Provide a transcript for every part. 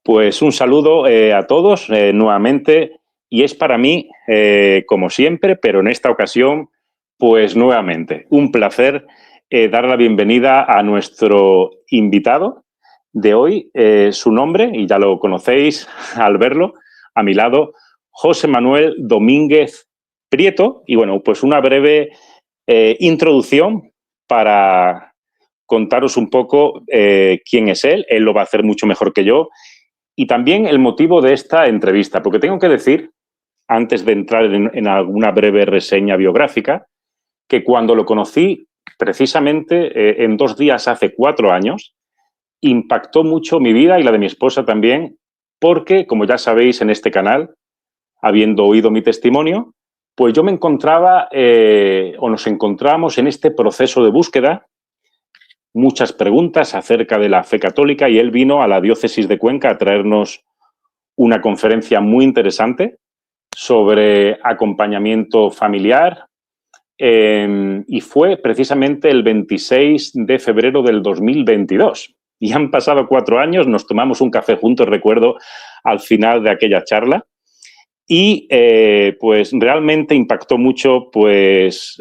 Pues un saludo a todos nuevamente y es para mí, como siempre, pero en esta ocasión, pues nuevamente, un placer dar la bienvenida a nuestro invitado de hoy. Su nombre, y ya lo conocéis al verlo, a mi lado, José Manuel Domínguez Prieto. Y bueno, pues una breve introducción para contaros un poco quién es él. Él lo va a hacer mucho mejor que yo. Y también el motivo de esta entrevista, porque tengo que decir, antes de entrar en alguna breve reseña biográfica, que cuando lo conocí, precisamente en 2 días hace 4 años, impactó mucho mi vida y la de mi esposa también, porque, como ya sabéis en este canal, habiendo oído mi testimonio, pues yo me encontraba o nos encontramos en este proceso de búsqueda, muchas preguntas acerca de la fe católica, y él vino a la diócesis de Cuenca a traernos una conferencia muy interesante sobre acompañamiento familiar y fue precisamente el 26 de febrero del 2022. Y han pasado 4 años, nos tomamos un café juntos, recuerdo, al final de aquella charla. Y pues realmente impactó mucho pues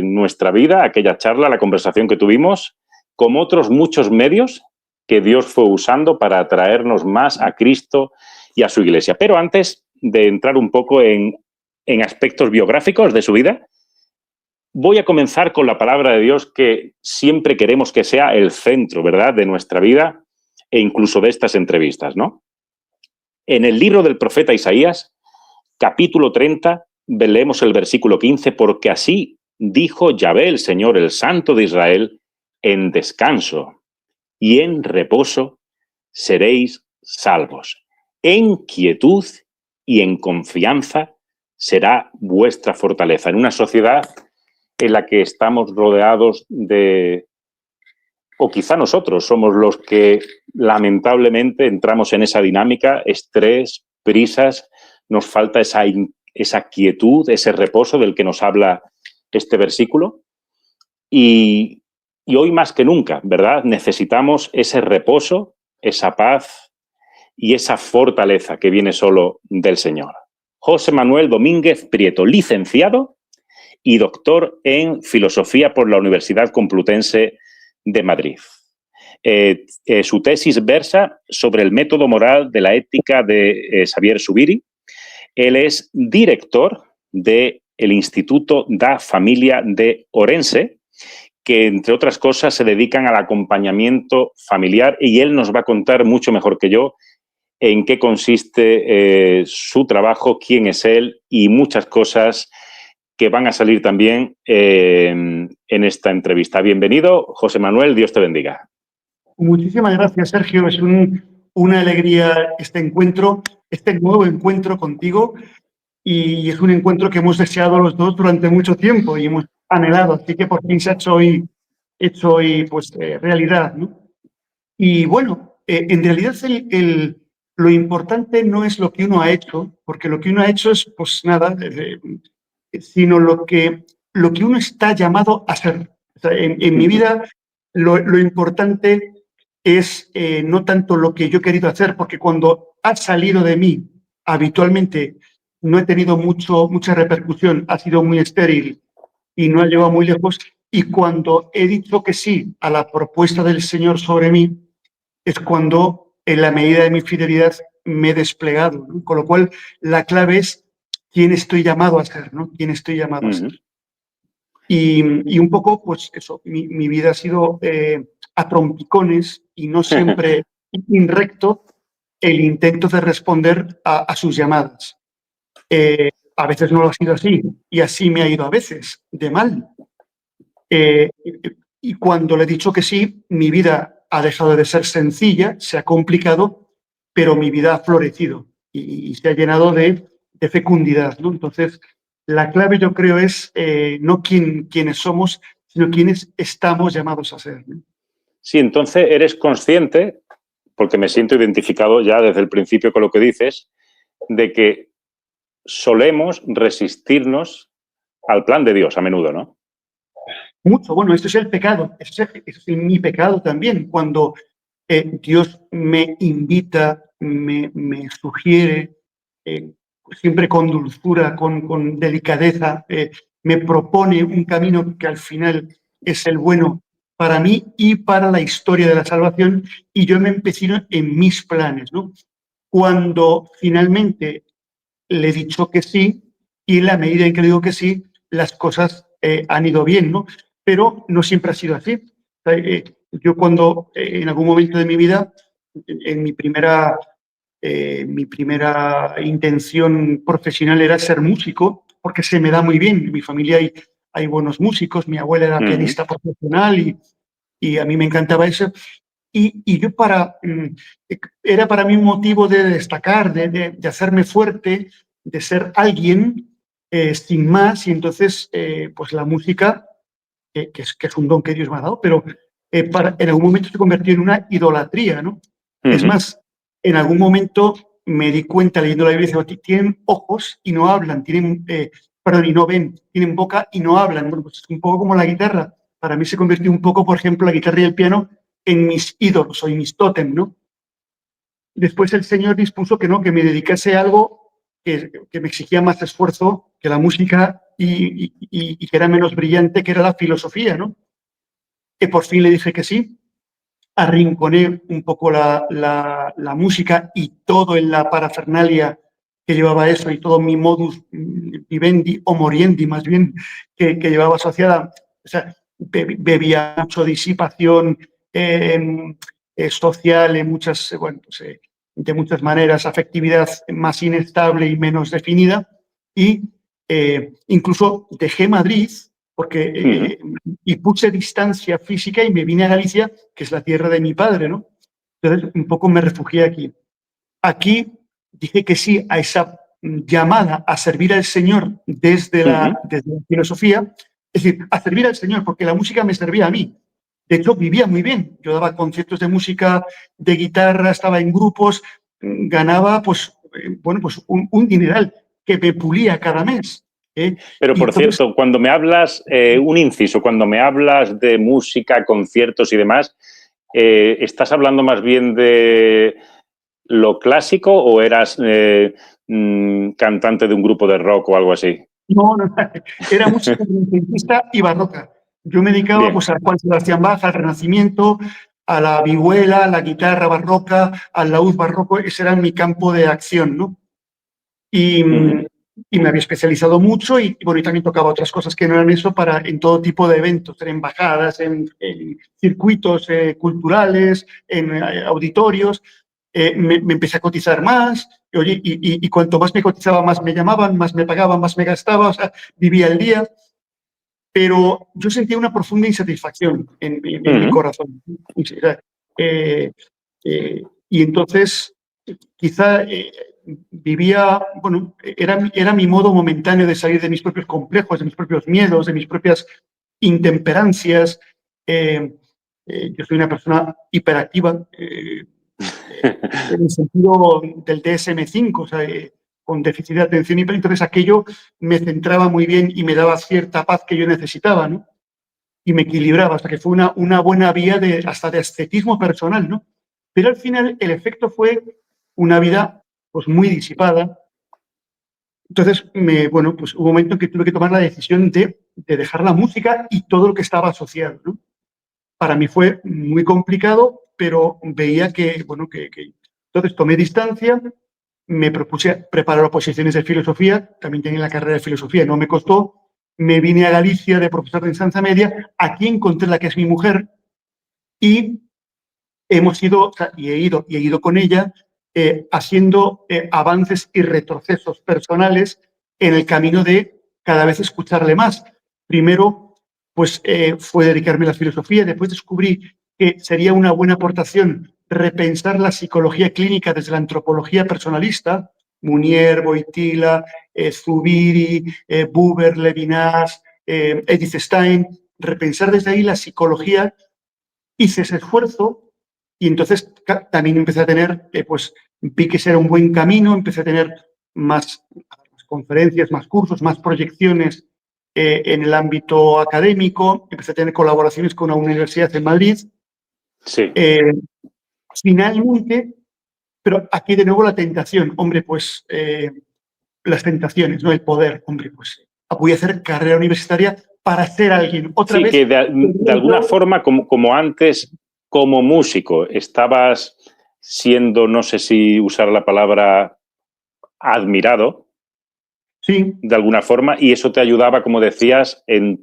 nuestra vida, aquella charla, la conversación que tuvimos, como otros muchos medios que Dios fue usando para atraernos más a Cristo y a su iglesia. Pero antes de entrar un poco en aspectos biográficos de su vida, voy a comenzar con la palabra de Dios, que siempre queremos que sea el centro, ¿verdad?, de nuestra vida e incluso de estas entrevistas, ¿no? En el libro del profeta Isaías, capítulo 30, leemos el versículo 15, porque así dijo Yahvé, el Señor, el Santo de Israel, en descanso y en reposo seréis salvos. En quietud y en confianza será vuestra fortaleza. En una sociedad en la que estamos rodeados de, o quizá nosotros somos los que lamentablemente entramos en esa dinámica, estrés, prisas, nos falta esa quietud, ese reposo del que nos habla este versículo. Y hoy más que nunca, ¿verdad?, necesitamos ese reposo, esa paz y esa fortaleza que viene solo del Señor. José Manuel Domínguez Prieto, licenciado y doctor en Filosofía por la Universidad Complutense de Madrid. Su tesis versa sobre el método moral de la ética de Xavier Zubiri. Él es director del Instituto da Familia de Orense, que, entre otras cosas, se dedican al acompañamiento familiar, y él nos va a contar mucho mejor que yo en qué consiste su trabajo, quién es él y muchas cosas que van a salir también en esta entrevista. Bienvenido, José Manuel, Dios te bendiga. Muchísimas gracias, Sergio. Es una alegría este nuevo encuentro contigo, y es un encuentro que hemos deseado los dos durante mucho tiempo y hemos anhelado, así que por fin se ha hecho hoy pues, realidad, ¿no? Y bueno, en realidad lo importante no es lo que uno ha hecho, porque lo que uno ha hecho es pues nada, sino lo que uno está llamado a ser. O sea, en mi vida lo importante es no tanto lo que yo he querido hacer, porque cuando ha salido de mí, habitualmente no he tenido mucha repercusión, ha sido muy estéril y no ha llegado muy lejos. Y cuando he dicho que sí a la propuesta del Señor sobre mí, es cuando, en la medida de mi fidelidad, me he desplegado, ¿no? Con lo cual, la clave es quién estoy llamado a ser, ¿no? Quién estoy llamado a ser. Y un poco, pues eso, mi vida ha sido a trompicones y no siempre recto el intento de responder a sus llamadas. A veces no lo ha sido así, y así me ha ido a veces, de mal. Y cuando le he dicho que sí, mi vida ha dejado de ser sencilla, se ha complicado, pero mi vida ha florecido y se ha llenado de fecundidad, ¿no? Entonces, la clave, yo creo, es no quiénes somos, sino quiénes estamos llamados a ser, ¿no? Sí, entonces eres consciente, porque me siento identificado ya desde el principio con lo que dices, de que solemos resistirnos al plan de Dios a menudo, ¿no? Mucho. Bueno, esto es el pecado, eso es mi pecado también, cuando Dios me invita me sugiere, siempre con dulzura, con delicadeza, me propone un camino que al final es el bueno para mí y para la historia de la salvación, y yo me empecino en mis planes, ¿no? Cuando finalmente le he dicho que sí, y en la medida en que le digo que sí, las cosas han ido bien, ¿no? Pero no siempre ha sido así. O sea, yo cuando en algún momento de mi vida, en mi primera intención profesional era ser músico, porque se me da muy bien. En mi familia hay buenos músicos, mi abuela era pianista profesional y a mí me encantaba eso. Y yo era para mí un motivo de destacar, de hacerme fuerte, de ser alguien sin más. Y entonces, pues la música, que es un don que Dios me ha dado, pero en algún momento se convirtió en una idolatría, ¿no? Es más, en algún momento me di cuenta leyendo la Biblia, tienen ojos y no hablan, perdón, y no ven, tienen boca y no hablan. Bueno, pues es un poco como la guitarra. Para mí se convirtió un poco, por ejemplo, la guitarra y el piano en mis ídolos o en mis tótem, ¿no? Después el Señor dispuso que no, que me dedicase a algo que me exigía más esfuerzo que la música y que era menos brillante, que era la filosofía, ¿no? Que por fin le dije que sí, arrinconé un poco la música y todo en la parafernalia que llevaba eso y todo mi modus vivendi o moriendi más bien que llevaba asociada. O sea, bebía mucho, disipación social en muchas, bueno, pues, de muchas maneras, afectividad más inestable y menos definida, y incluso dejé Madrid porque, y puse distancia física y me vine a Galicia, que es la tierra de mi padre, ¿no? Entonces, un poco me refugié aquí. Aquí dije que sí a esa llamada a servir al Señor desde la filosofía, es decir, a servir al Señor, porque la música me servía a mí. De hecho, vivía muy bien. Yo daba conciertos de música, de guitarra, estaba en grupos, ganaba, pues, bueno, pues un dineral que me pulía cada mes. Pero, Y por entonces, cierto, cuando me hablas, un inciso, cuando me hablas de música, conciertos y demás, ¿estás hablando más bien de lo clásico o eras cantante de un grupo de rock o algo así? no, era música renacentista y barroca. Yo me dedicaba Bien. pues a Juan Sebastián Bach, al Renacimiento, a la vihuela, a la guitarra barroca, al laúd barroco. Ese era mi campo de acción, ¿no? Y, y me había especializado mucho y, bueno, y también tocaba otras cosas que no eran eso en todo tipo de eventos, en embajadas, en circuitos culturales, en auditorios. Me empecé a cotizar más, oye, y cuanto más me cotizaba, más me llamaban, más me pagaban, más me gastaba, o sea, vivía el día. Pero yo sentía una profunda insatisfacción en mi corazón. O sea, y entonces, quizá vivía, bueno, era mi modo momentáneo de salir de mis propios complejos, de mis propios miedos, de mis propias intemperancias. Yo soy una persona hiperactiva, en el sentido del DSM-5, o sea, con déficit de atención, entonces aquello me centraba muy bien y me daba cierta paz que yo necesitaba, ¿no? Y me equilibraba, hasta que fue una buena vía hasta de ascetismo personal, ¿no? Pero al final el efecto fue una vida pues muy disipada. Entonces, bueno, pues hubo un momento en que tuve que tomar la decisión de dejar la música y todo lo que estaba asociado, ¿no? Para mí fue muy complicado, pero veía que, bueno, entonces tomé distancia, me propuse preparar oposiciones de filosofía, también tenía la carrera de filosofía, no me costó, me vine a Galicia de profesor de enseñanza media, aquí encontré la que es mi mujer y hemos ido, o sea, y he ido con ella haciendo avances y retrocesos personales en el camino de cada vez escucharle más. Primero, pues fue dedicarme a la filosofía, después descubrí que sería una buena aportación repensar la psicología clínica desde la antropología personalista, Munier, Boitila, Zubiri, Buber, Levinas, Edith Stein, repensar desde ahí la psicología. Hice ese esfuerzo y entonces también empecé a tener, pues vi que ese era un buen camino, empecé a tener más conferencias, más cursos, más proyecciones en el ámbito académico, empecé a tener colaboraciones con una universidad en Madrid. Sí. Finalmente, Pero aquí de nuevo la tentación, hombre, pues las tentaciones, ¿no? El poder, hombre, pues voy a hacer carrera universitaria para ser alguien. Otra Sí, vez, que de alguna forma, como antes, como músico, estabas siendo, no sé si usar la palabra admirado, sí, de alguna forma, y eso te ayudaba, como decías, en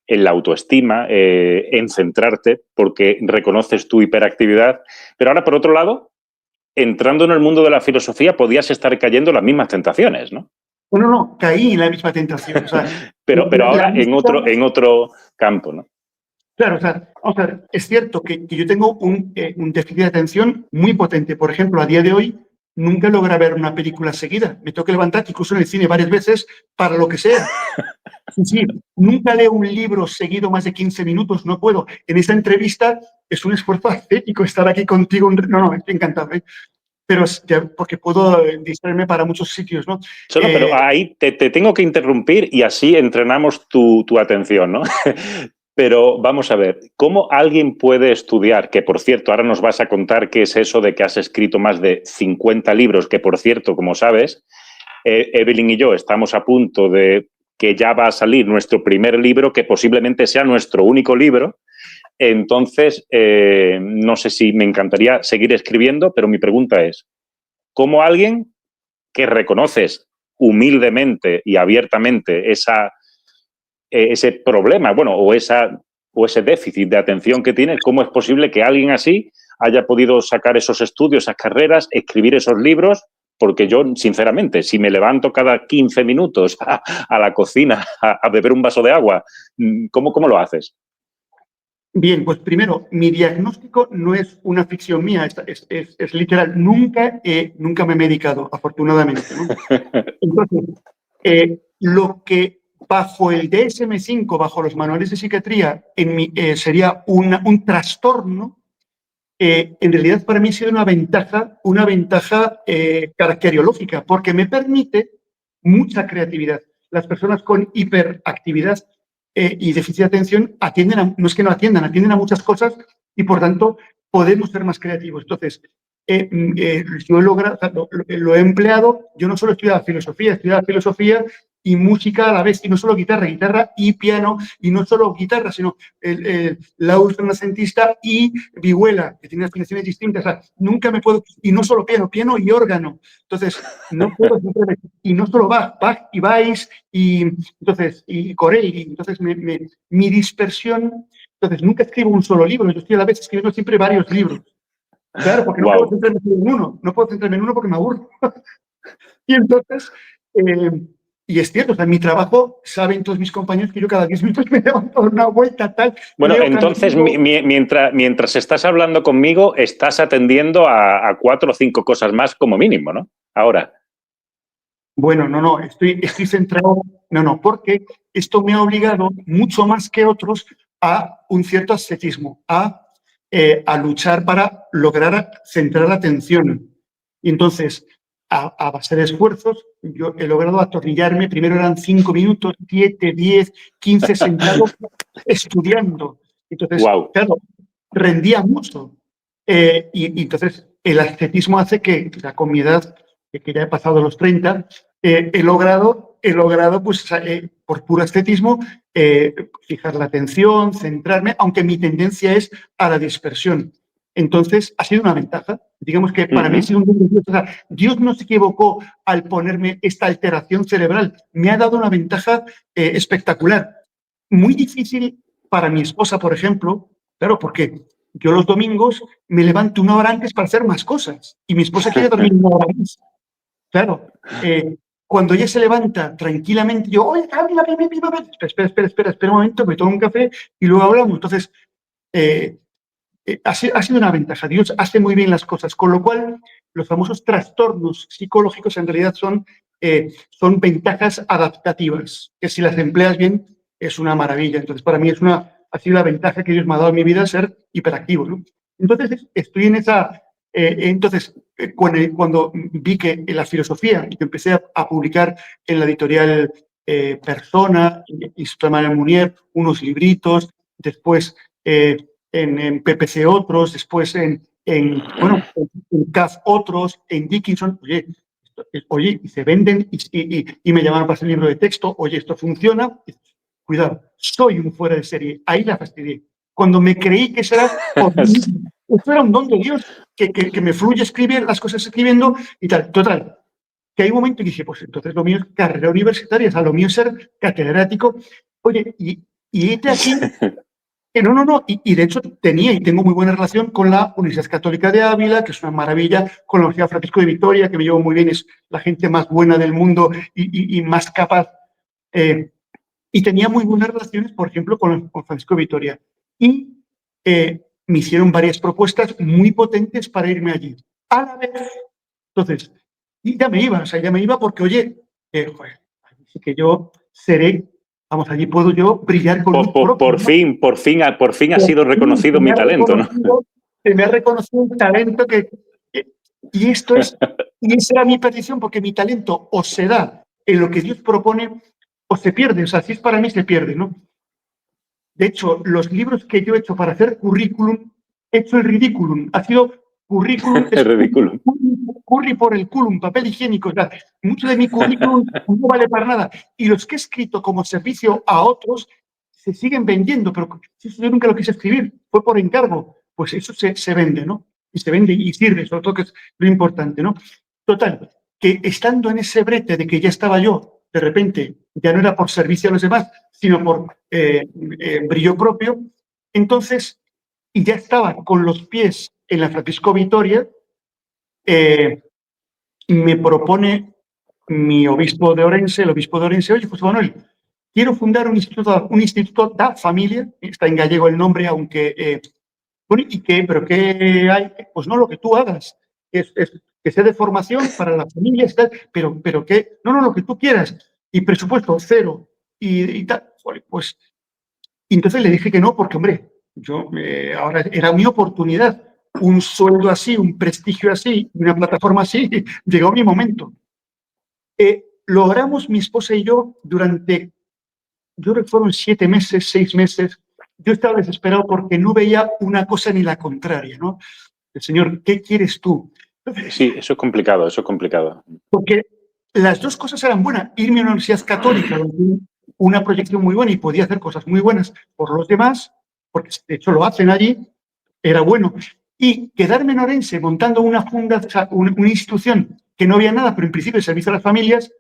la autoestima, en centrarte, porque reconoces tu hiperactividad. Pero ahora, por otro lado, entrando en el mundo de la filosofía, podías estar cayendo en las mismas tentaciones, ¿no? no, caí en la misma tentación. O sea, pero la ahora música, en otro campo, ¿no? claro, o sea, vamos a ver, es cierto que yo tengo un déficit de atención muy potente. Por ejemplo, a día de hoy nunca logré ver una película seguida. Me tengo que levantar, incluso en el cine varias veces, para lo que sea. Sí, sí, nunca leo un libro seguido más de 15 minutos, no puedo. En esta entrevista es un esfuerzo ascético estar aquí contigo. No, estoy encantado, ¿eh? Pero porque puedo distraerme para muchos sitios, ¿no? Solo, pero ahí te tengo que interrumpir y así entrenamos tu atención, ¿no? Pero vamos a ver, ¿cómo alguien puede estudiar? Que por cierto, ahora nos vas a contar qué es eso de que has escrito más de 50 libros, que por cierto, como sabes, Evelyn y yo estamos a punto de que ya va a salir nuestro primer libro, que posiblemente sea nuestro único libro. Entonces, no sé si me encantaría seguir escribiendo, pero mi pregunta es, ¿cómo alguien que reconoces humildemente y abiertamente ese problema, bueno, o ese déficit de atención que tienes, cómo es posible que alguien así haya podido sacar esos estudios, esas carreras, escribir esos libros? Porque yo, sinceramente, si me levanto cada 15 minutos a la cocina a beber un vaso de agua, ¿cómo lo haces? Bien, pues primero, mi diagnóstico no es una ficción mía, es literal. Nunca me he medicado, afortunadamente, ¿no? Entonces, lo que bajo el DSM-5, bajo los manuales de psiquiatría, sería un trastorno, en realidad para mí ha sido una ventaja caracteriológica, porque me permite mucha creatividad. Las personas con hiperactividad y déficit de atención no es que no atienden a muchas cosas y por tanto podemos ser más creativos. Entonces, yo lo he empleado, yo no solo he estudiado filosofía y música a la vez, y no solo guitarra y piano, y no solo guitarra, sino el laúd renacentista y vihuela, que tiene afinaciones distintas. O sea, nunca me puedo, y no solo piano y órgano. Entonces, no puedo siempre, y no solo Bach y Weiss, y entonces, y Corelli. Entonces, mi dispersión, entonces, nunca escribo un solo libro, yo estoy a la vez escribiendo siempre varios libros. Claro, porque no puedo Wow. centrarme en uno porque me aburro. Y entonces, y es cierto, o sea, en mi trabajo saben todos mis compañeros que yo cada 10 minutos me levanto a dar una vuelta, tal, Bueno, leo entonces, Caminito. mientras estás hablando conmigo, estás atendiendo a 4 o 5 cosas más como mínimo, ¿no? Ahora. Bueno, no, estoy centrado, porque esto me ha obligado mucho más que otros a un cierto ascetismo, a luchar para lograr centrar la atención. Y entonces, a base de esfuerzos, yo he logrado atornillarme, primero eran 5 minutos, 7, 10, 15 sentado estudiando. Entonces, Wow. claro, rendía mucho. Y entonces el ascetismo hace que, o sea, con mi edad, que ya he pasado los 30, he logrado pues, por puro estetismo, fijar la atención, centrarme, aunque mi tendencia es a la dispersión. Entonces, ha sido una ventaja. Digamos que para mí ha sido un buen Dios. O sea, Dios no se equivocó al ponerme esta alteración cerebral. Me ha dado una ventaja espectacular. Muy difícil para mi esposa, por ejemplo, claro, porque yo los domingos me levanto una hora antes para hacer más cosas y mi esposa quiere dormir una hora más. Claro, cuando ella se levanta tranquilamente, yo, oye, Camila, espera un momento, me tomo un café y luego hablamos. Entonces, ha sido una ventaja. Dios hace muy bien las cosas, con lo cual los famosos trastornos psicológicos en realidad son ventajas adaptativas, que si las empleas bien es una maravilla. Entonces, para mí ha sido la ventaja que Dios me ha dado en mi vida, ser hiperactivo, ¿no? Entonces, estoy en esa... cuando vi que en la filosofía, y empecé a publicar en la editorial Persona, Instituto Manuel Munier, unos libritos, después en PPC otros, después en en CAF otros, en Dickinson, oye, y se venden y me llamaron para hacer libro de texto, oye, esto funciona, cuidado, soy un fuera de serie, ahí la fastidié. Cuando me creí que eso era un don de Dios, que me fluye escribir las cosas escribiendo y tal. Total, que hay un momento y dije, pues entonces lo mío es carrera universitaria, o sea, lo mío es ser catedrático. Oye, y de aquí, que no, y de hecho tenía y tengo muy buena relación con la Universidad Católica de Ávila, que es una maravilla, con la Universidad Francisco de Vitoria, que me llevo muy bien, es la gente más buena del mundo y más capaz. Y tenía muy buenas relaciones, por ejemplo, con Francisco de Vitoria. Y me hicieron varias propuestas muy potentes para irme allí. A la vez, entonces, y ya me iba, o sea, ya me iba porque, oye, joder, así que yo seré, vamos, allí puedo yo brillar con luz propia. Por fin ha sido reconocido mi talento, ¿no? Se me ha reconocido un talento y esto es, y esa era mi petición, porque mi talento o se da en lo que Dios propone o se pierde, o sea, si es para mí se pierde, ¿no? De hecho, los libros que yo he hecho para hacer currículum, he hecho el ridículum, ha sido currículum, es ridículo. Curry por el culum, papel higiénico. O sea, mucho de mi currículum no vale para nada. Y los que he escrito como servicio a otros se siguen vendiendo, pero yo nunca lo quise escribir, fue por encargo. Pues eso se vende, ¿no? Y se vende y sirve, sobre todo que es lo importante, ¿no? Total, que estando en ese brete de que ya estaba yo, de repente, ya no era por servicio a los demás, sino por brillo propio, entonces, y ya estaba con los pies en la Francisco Vitoria, me propone mi obispo de Orense, el obispo de Orense, oye, José Manuel, quiero fundar un instituto da familia, está en gallego el nombre, aunque, bueno, ¿pero qué hay? Pues no, lo que tú hagas, que sea de formación para las familias, pero que, no, lo que tú quieras, y presupuesto cero, y tal, pues, y entonces le dije que no, porque, hombre, ahora era mi oportunidad, un sueldo así, un prestigio así, una plataforma así, llegó mi momento. Logramos mi esposa y yo durante, yo creo que fueron 7 meses, 6 meses, yo estaba desesperado porque no veía una cosa ni la contraria, ¿no? El Señor, ¿qué quieres tú? Sí, eso es complicado, Porque las dos cosas eran buenas. Irme a una universidad católica, una proyección muy buena y podía hacer cosas muy buenas por los demás, porque de hecho lo hacen allí, era bueno. Y quedarme en Orense montando una institución que no había nada, pero en principio el servicio a las familias,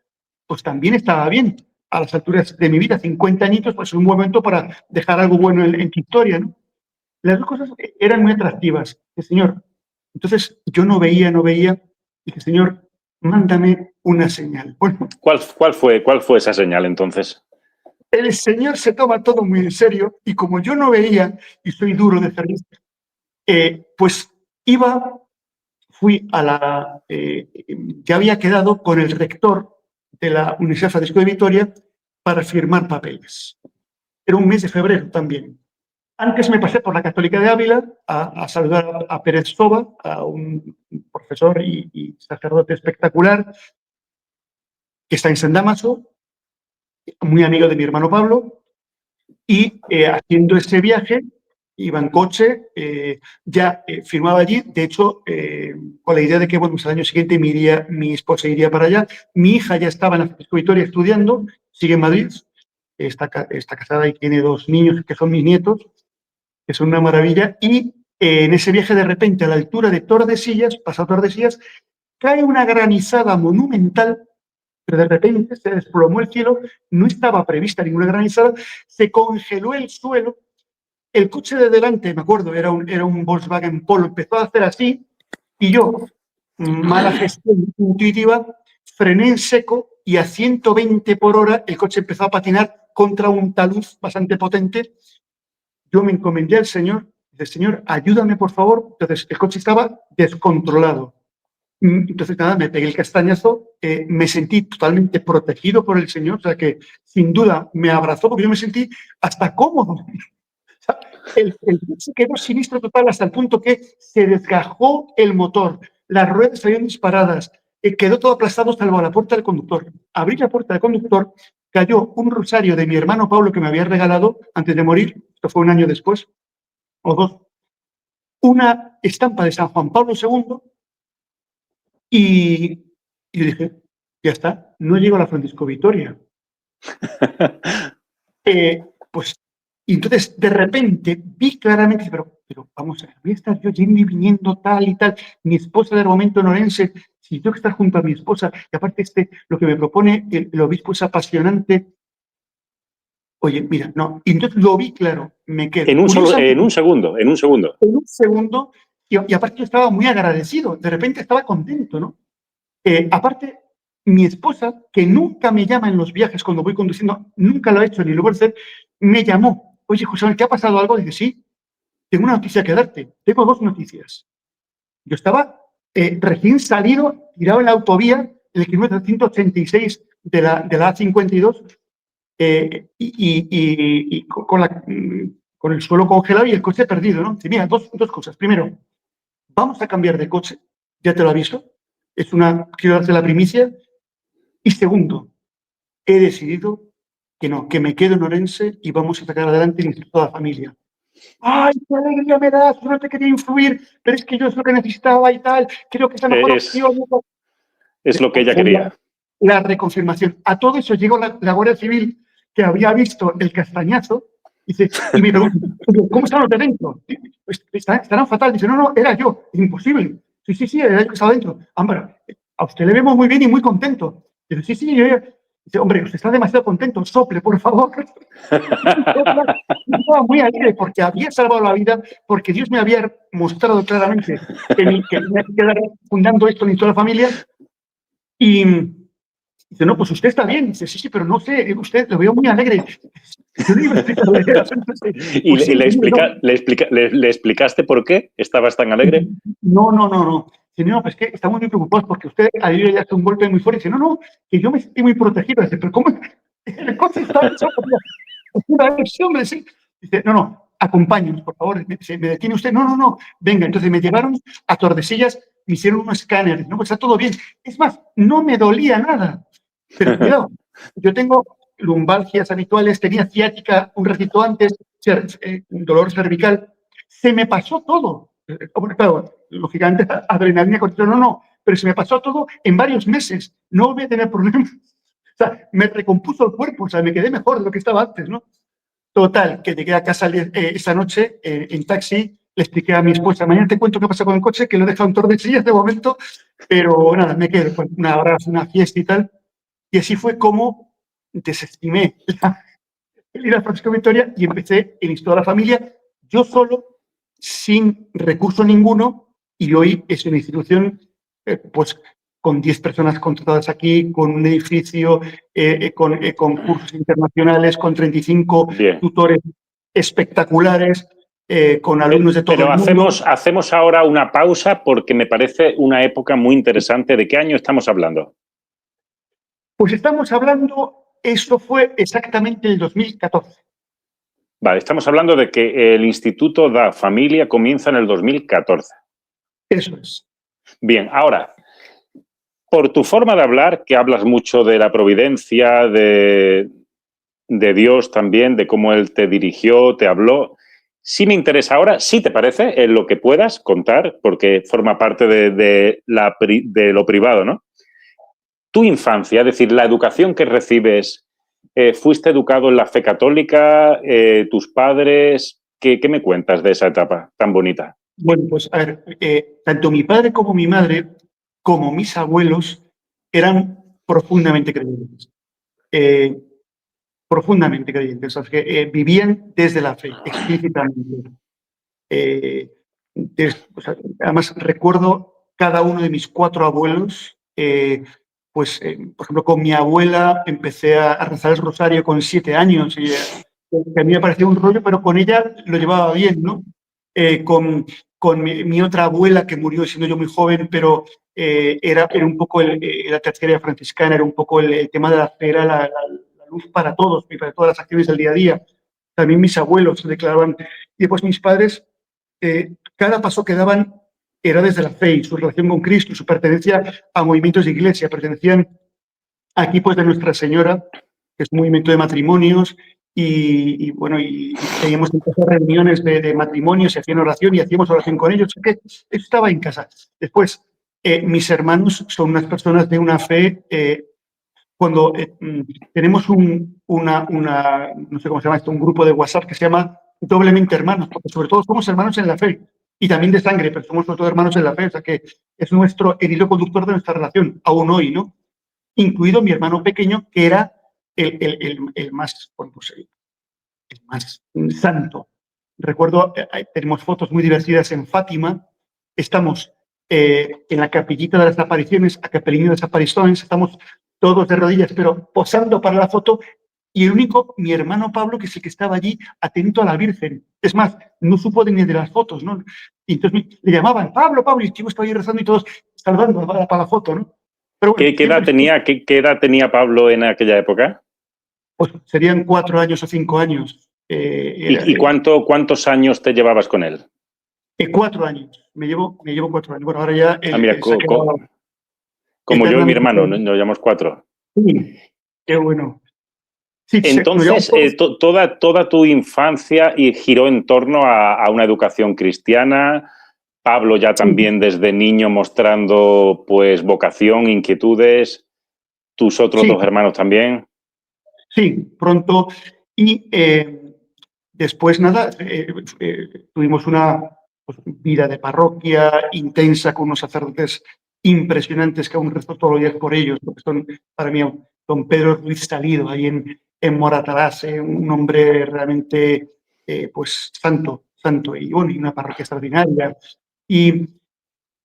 pues también estaba bien. A las alturas de mi vida, 50 añitos, pues es un buen momento para dejar algo bueno en tu historia, ¿no? Las dos cosas eran muy atractivas. El Señor, entonces yo no veía, y que Señor, mándame una señal. Bueno, ¿Cuál fue esa señal entonces? el Señor se toma todo muy en serio y como yo no veía, y soy duro de servicio, pues fui a ya había quedado con el rector de la Universidad Francisco de Vitoria para firmar papeles. Era un mes de febrero también. Antes me pasé por la Católica de Ávila a saludar a Pérez Soba, a un profesor y sacerdote espectacular que está en San Dámaso, muy amigo de mi hermano Pablo, y haciendo ese viaje, iba en coche, ya firmaba allí, de hecho, con la idea de que bueno, pues al año siguiente mi esposa iría para allá, mi hija ya estaba en la Francisco Vitoria estudiando, sigue en Madrid, está casada y tiene 2 niños que son mis nietos, que son una maravilla, y en ese viaje de repente a la altura de Tordesillas, pasado Tordesillas, cae una granizada monumental, pero de repente se desplomó el cielo, no estaba prevista ninguna granizada, se congeló el suelo, el coche de delante, me acuerdo, era un Volkswagen Polo, empezó a hacer así, y yo, mala gestión intuitiva, frené en seco y a 120 por hora el coche empezó a patinar contra un talud bastante potente. Yo me encomendé al Señor, dije, Señor, ayúdame por favor. Entonces el coche estaba descontrolado. Entonces nada, me pegué el castañazo, me sentí totalmente protegido por el Señor, o sea que sin duda me abrazó porque yo me sentí hasta cómodo. O sea, el coche quedó sinistro total hasta el punto que se desgajó el motor, las ruedas salieron disparadas, quedó todo aplastado salvo la puerta del conductor. Abrí la puerta del conductor, cayó un rosario de mi hermano Pablo que me había regalado antes de morir, esto fue un año después, o 2, una estampa de San Juan Pablo II y yo dije, ya está, no llego a la Francisco Vitoria. Pues, y entonces de repente vi claramente, pero vamos a ver, voy a estar yo yendo y viniendo tal y tal, mi esposa del momento en Orense, si tengo que estar junto a mi esposa, y aparte lo que me propone el obispo es apasionante. Oye, mira, no, y entonces lo vi claro, me quedo. En un segundo. En un segundo, y aparte yo estaba muy agradecido, de repente estaba contento, ¿no? Aparte, mi esposa, que nunca me llama en los viajes cuando voy conduciendo, nunca lo ha hecho ni lo voy a hacer, me llamó. Oye, José Manuel, ¿te ha pasado algo? Dice, sí, tengo una noticia que darte. Tengo 2 noticias. Yo estaba recién salido, tirado en la autovía, en el kilómetro 186 de la A52, y con el suelo congelado y el coche perdido, ¿no? Dice, mira, dos cosas. Primero, vamos a cambiar de coche, ya te lo aviso. Quiero darte la primicia. Y segundo, he decidido que me quedo en Orense y vamos a sacar adelante el Instituto de la Familia. ¡Ay, qué alegría me das! Yo no te quería influir, pero es que yo es lo que necesitaba y tal. Creo que es la mejor opción. Es lo que ella quería. La reconfirmación. A todo eso llegó la Guardia Civil, que había visto el castañazo, y me pregunta, ¿cómo están los de dentro? Estarán fatal. Dice, no, era yo. Imposible. Sí, era yo que estaba dentro. Ámbar, a usted le vemos muy bien y muy contento. Dice, sí, yo. Dice, hombre, usted está demasiado contento. Sople, por favor. Estaba muy alegre porque había salvado la vida, porque Dios me había mostrado claramente que me quedara fundando esto en toda la familia. Y dice, no, pues usted está bien. Dice, sí, pero no sé, usted lo veo muy alegre. Yo le iba a explicarle. ¿Y pues sí, le explicaste por qué estabas tan alegre? No. Dice, no, pues que estamos muy preocupados porque usted ha ido ya hace un golpe muy fuerte. Dice, no, que yo me sentí muy protegido. Dice, pero ¿cómo? El coche está hecho hombre, sí. Dice, no, acompáñenos, por favor. ¿Me detiene usted? No. Venga, entonces me llevaron a Tordesillas, me hicieron unos escáneres. No, pues está todo bien. Es más, no me dolía nada. Pero cuidado, yo tengo lumbalgias habituales, tenía ciática un ratito antes, dolor cervical. Se me pasó todo. Bueno, claro, lógicamente, adrenalina, cortisol, no, pero se me pasó todo en varios meses. No voy a tener problemas. O sea, me recompuso el cuerpo, o sea, me quedé mejor de lo que estaba antes, ¿no? Total, que llegué a casa esa noche en taxi, le expliqué a mi esposa, mañana te cuento qué pasa con el coche, que lo he dejado en Tordesillas de momento, pero nada, me quedo con un abrazo, una fiesta y tal. Y así fue como desestimé el ir a Francisco Vitoria y empecé el Instituto de la Familia, yo solo, sin recurso ninguno, y hoy es una institución, pues, con 10 personas contratadas aquí, con un edificio, con cursos internacionales, con 35 Bien. tutores espectaculares, con alumnos de todo el mundo. Pero hacemos ahora una pausa porque me parece una época muy interesante. ¿De qué año estamos hablando? Pues estamos hablando, esto fue exactamente el 2014. Vale, estamos hablando de que el Instituto da Familia comienza en el 2014. Eso es. Bien, ahora, por tu forma de hablar, que hablas mucho de la providencia, de Dios también, de cómo Él te dirigió, te habló, sí me interesa ahora, si te parece, en lo que puedas contar, porque forma parte de lo privado, ¿no? Tu infancia, es decir, la educación que recibes, ¿fuiste educado en la fe católica? ¿Tus padres? ¿Qué me cuentas de esa etapa tan bonita? Bueno, pues a ver, tanto mi padre como mi madre, como mis abuelos, eran profundamente creyentes. Profundamente creyentes, o sea, que vivían desde la fe, explícitamente. O sea, además, recuerdo cada uno de mis 4 abuelos. Por ejemplo, con mi abuela empecé a rezar el rosario con 7 años y que a mí me parecía un rollo, pero con ella lo llevaba bien, ¿no? Con mi otra abuela, que murió siendo yo muy joven, pero era un poco la terciaria franciscana, era un poco el tema de la fe, era la luz para todos y para todas las acciones del día a día. También mis abuelos se declaraban. Y después mis padres, cada paso que daban era desde la fe y su relación con Cristo, su pertenencia a movimientos de iglesia, pertenecían a equipos de Nuestra Señora, que es un movimiento de matrimonios, y bueno, y teníamos muchas reuniones de matrimonios, se hacían oración y hacíamos oración con ellos. O sea que estaba en casa. Después, mis hermanos son unas personas de una fe. Cuando tenemos no sé cómo se llama esto, un grupo de WhatsApp que se llama Doblemente Hermanos, porque sobre todo somos hermanos en la fe y también de sangre, pero somos sobre todo hermanos en la fe, o sea que es nuestro el hilo conductor de nuestra relación, aún hoy, ¿no? Incluido mi hermano pequeño, que era el más, bueno, pues el más santo. Recuerdo, tenemos fotos muy divertidas en Fátima, estamos en la capillita de las apariciones, a Capellino de las apariciones, estamos todos de rodillas, pero posando para la foto, y el único, mi hermano Pablo, que es el que estaba allí atento a la Virgen. Es más, no supo ni de las fotos, ¿no? Y entonces le llamaban, Pablo, Pablo, y el chico estaba ahí rezando y todos saludando para la foto, ¿no? Pero bueno, ¿Qué edad tenía Pablo en aquella época? pues serían 4 años o 5 años. ¿Y cuántos años te llevabas con él? 4 años. Me llevo 4 años. Bueno, ahora ya Mira, se ha quedado como yo y mi hermano, eternamente. nos llevamos 4. Sí, qué bueno. Sí, nos llevamos Entonces, toda tu infancia giró en torno a una educación cristiana. Pablo ya también desde niño mostrando pues vocación, inquietudes. ¿Tus otros sí, dos hermanos también? sí, pronto. Y después, nada, tuvimos una vida de parroquia intensa con unos sacerdotes impresionantes que aún rezo todos los días por ellos, porque son para mí don Pedro Ruiz Salido, ahí en Moratalaz, un hombre realmente pues santo, y bueno, y una parroquia extraordinaria. Y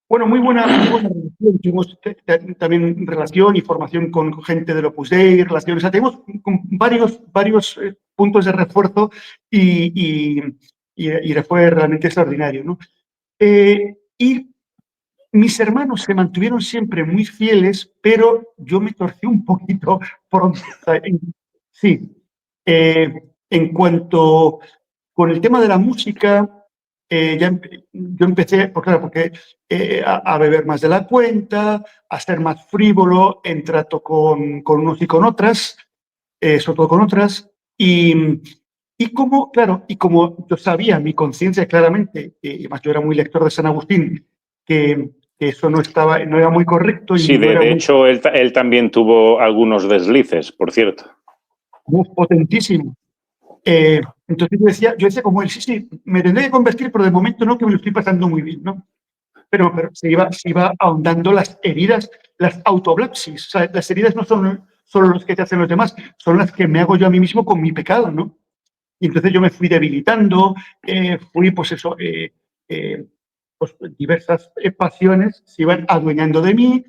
bueno, muy buena relación. Tuvimos también relación y formación con gente del Opus Dei, relaciones. O sea, tenemos varios puntos de refuerzo y fue realmente extraordinario, ¿no? Y mis hermanos se mantuvieron siempre muy fieles, pero yo me torcí un poquito pronto. Sí. En cuanto con el tema de la música, yo empecé, porque a beber más de la cuenta, a ser más frívolo en trato con unos y con otras, sobre todo con otras, como yo sabía, mi conciencia claramente, y además yo era muy lector de San Agustín, que eso no era muy correcto y Sí, no era de muy hecho, él también tuvo algunos deslices, por cierto. potentísimo. Entonces yo decía como él, sí, me tendré que convertir, pero de momento no, que me lo estoy pasando muy bien, ¿no? Pero se iba ahondando las heridas, las autoblapsis. O sea, las heridas no son solo las que te hacen los demás, son las que me hago yo a mí mismo con mi pecado, ¿no? Y entonces yo me fui debilitando, pues diversas pasiones se iban adueñando de mí,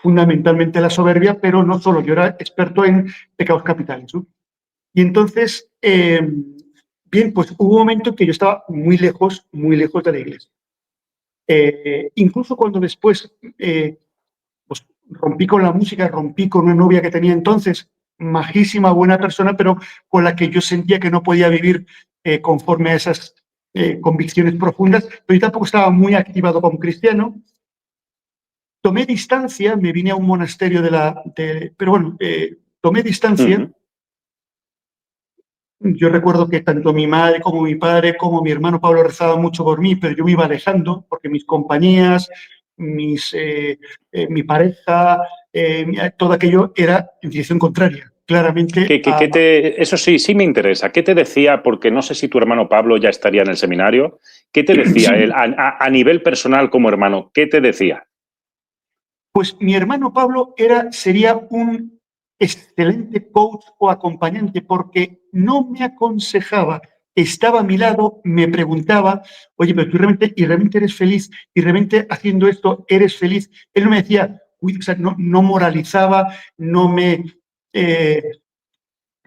fundamentalmente la soberbia, pero no solo, yo era experto en pecados capitales, ¿no? Y entonces, bien, pues hubo un momento en que yo estaba muy lejos de la iglesia. Incluso cuando después pues, rompí con la música, rompí con una novia que tenía entonces, majísima, buena persona, pero con la que yo sentía que no podía vivir conforme a esas convicciones profundas, pero yo tampoco estaba muy activado como cristiano. Tomé distancia, me vine a un monasterio pero bueno, tomé distancia. Yo recuerdo que tanto mi madre como mi padre como mi hermano Pablo rezaban mucho por mí, pero yo me iba alejando porque mis compañías, mi pareja, todo aquello era en dirección contraria, claramente. Eso sí me interesa. ¿Qué te decía? Porque no sé si tu hermano Pablo ya estaría en el seminario. ¿Qué te decía Sí, él a nivel personal como hermano? ¿Qué te decía? pues mi hermano Pablo sería un excelente coach o acompañante porque no me aconsejaba, estaba a mi lado, me preguntaba, oye, pero tú realmente eres feliz y realmente haciendo esto eres feliz. Él no me decía, o sea, no moralizaba, no me...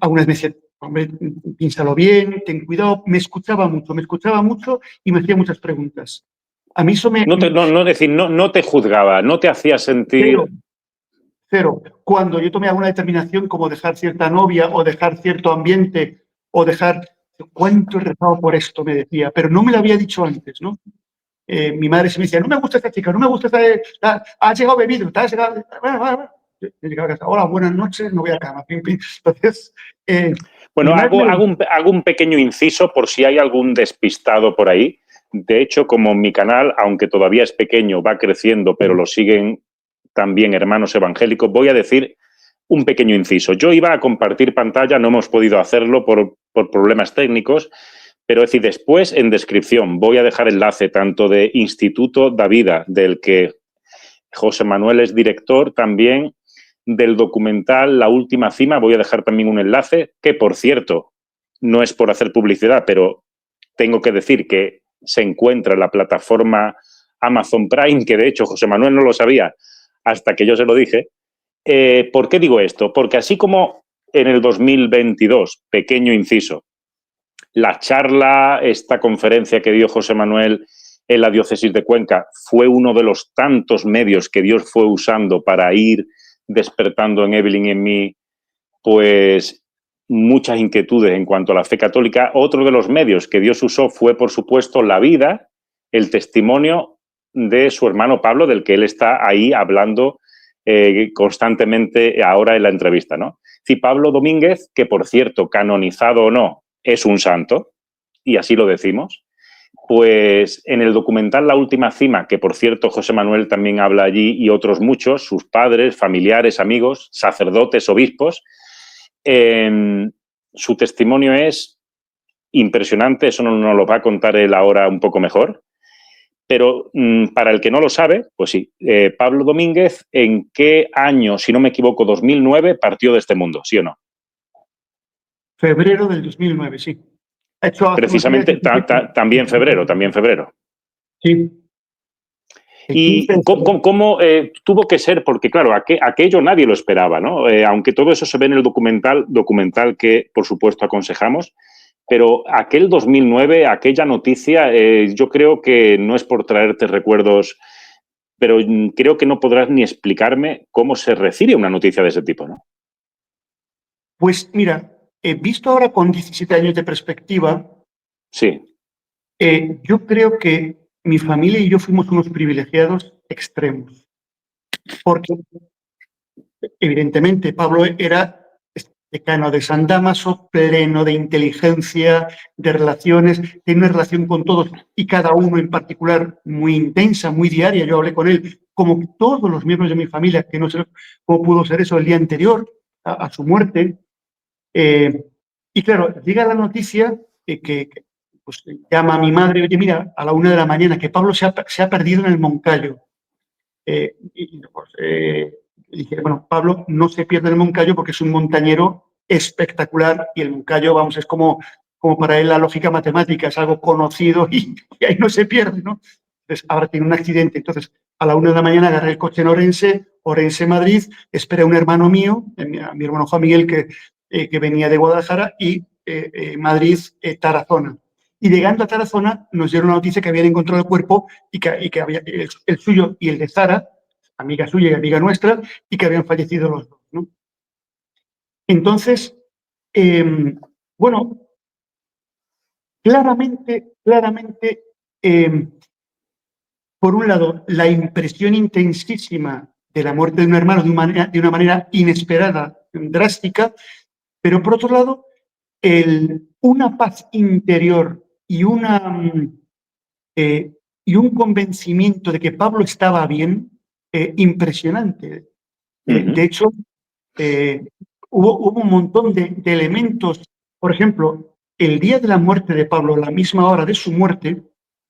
algunas veces, hombre, piénsalo bien, ten cuidado, me escuchaba mucho y me hacía muchas preguntas. A mí eso No te juzgaba, no te hacía sentir... Cero. Cuando yo tomé alguna determinación como dejar cierta novia o dejar cierto ambiente o dejar... ¿Cuánto he rezado por esto? Me decía, pero no me lo había dicho antes, ¿no? Mi madre se me decía, no me gusta esta chica, no me gusta esta... Has llegado bebido, te has llegado... Yo llegaba a casa, hola, buenas noches, me voy a cama. Entonces... Bueno, hago un pequeño inciso por si hay algún despistado por ahí. De hecho, como mi canal, aunque todavía es pequeño, va creciendo, pero lo siguen también hermanos evangélicos, voy a decir un pequeño inciso. Yo iba a compartir pantalla, no hemos podido hacerlo por problemas técnicos, pero es decir, después en descripción voy a dejar enlace tanto de Instituto Davida, del que José Manuel es director, también del documental La Última Cima, voy a dejar también un enlace, que por cierto, no es por hacer publicidad, pero tengo que decir que se encuentra en la plataforma Amazon Prime, que de hecho José Manuel no lo sabía hasta que yo se lo dije. ¿Por qué digo esto? Porque así como en el 2022, pequeño inciso, la charla, esta conferencia que dio José Manuel en la diócesis de Cuenca, fue uno de los tantos medios que Dios fue usando para ir despertando en Evelyn y en mí, pues, muchas inquietudes en cuanto a la fe católica. Otro de los medios que Dios usó fue, por supuesto, la vida, el testimonio de su hermano Pablo, del que él está ahí hablando constantemente ahora en la entrevista, ¿no? Sí, Pablo Domínguez, que por cierto, canonizado o no, es un santo, y así lo decimos, pues en el documental La Última Cima, que por cierto José Manuel también habla allí y otros muchos, sus padres, familiares, amigos, sacerdotes, obispos, su testimonio es impresionante, eso nos lo va a contar él ahora un poco mejor, pero para el que no lo sabe, pues sí, Pablo Domínguez, ¿en qué año, si no me equivoco, 2009, partió de este mundo, sí o no? Febrero del 2009, sí. Precisamente, también febrero. Sí. ¿Y cómo tuvo que ser? Porque claro, aquello nadie lo esperaba, ¿no? Aunque todo eso se ve en el documental que por supuesto aconsejamos, pero aquel 2009, aquella noticia, yo creo que no es por traerte recuerdos, pero creo que no podrás ni explicarme cómo se recibe una noticia de ese tipo, ¿no? Pues mira, visto ahora con 17 años de perspectiva, sí. Yo creo que mi familia y yo fuimos unos privilegiados extremos, porque evidentemente Pablo era decano de San Dámaso, pleno de inteligencia, de relaciones, tiene una relación con todos y cada uno en particular muy intensa, muy diaria. Yo hablé con él, como todos los miembros de mi familia, que no sé cómo pudo ser eso el día anterior a su muerte. Y claro, llega la noticia que pues, llama a mi madre, oye, mira, a la 1 de la mañana, que Pablo se ha perdido en el Moncayo. Dije, bueno, Pablo no se pierde en el Moncayo porque es un montañero espectacular y el Moncayo, vamos, es como para él la lógica matemática, es algo conocido y ahí no se pierde, ¿no? Entonces, ahora tiene un accidente. Entonces, a la 1 de la mañana agarré el coche en Orense, Madrid, esperé a un hermano mío, a mi hermano Juan Miguel, que venía de Guadalajara, y Madrid, Tarazona. Y llegando a Tarazona nos dieron la noticia que habían encontrado el cuerpo y que había el suyo y el de Zara, amiga suya y amiga nuestra, y que habían fallecido los dos, ¿no? Entonces, bueno, claramente, por un lado, la impresión intensísima de la muerte de un hermano de una manera inesperada, drástica, pero por otro lado, una paz interior y un convencimiento de que Pablo estaba bien, impresionante. De hecho, hubo un montón de elementos. Por ejemplo, el día de la muerte de Pablo, la misma hora de su muerte,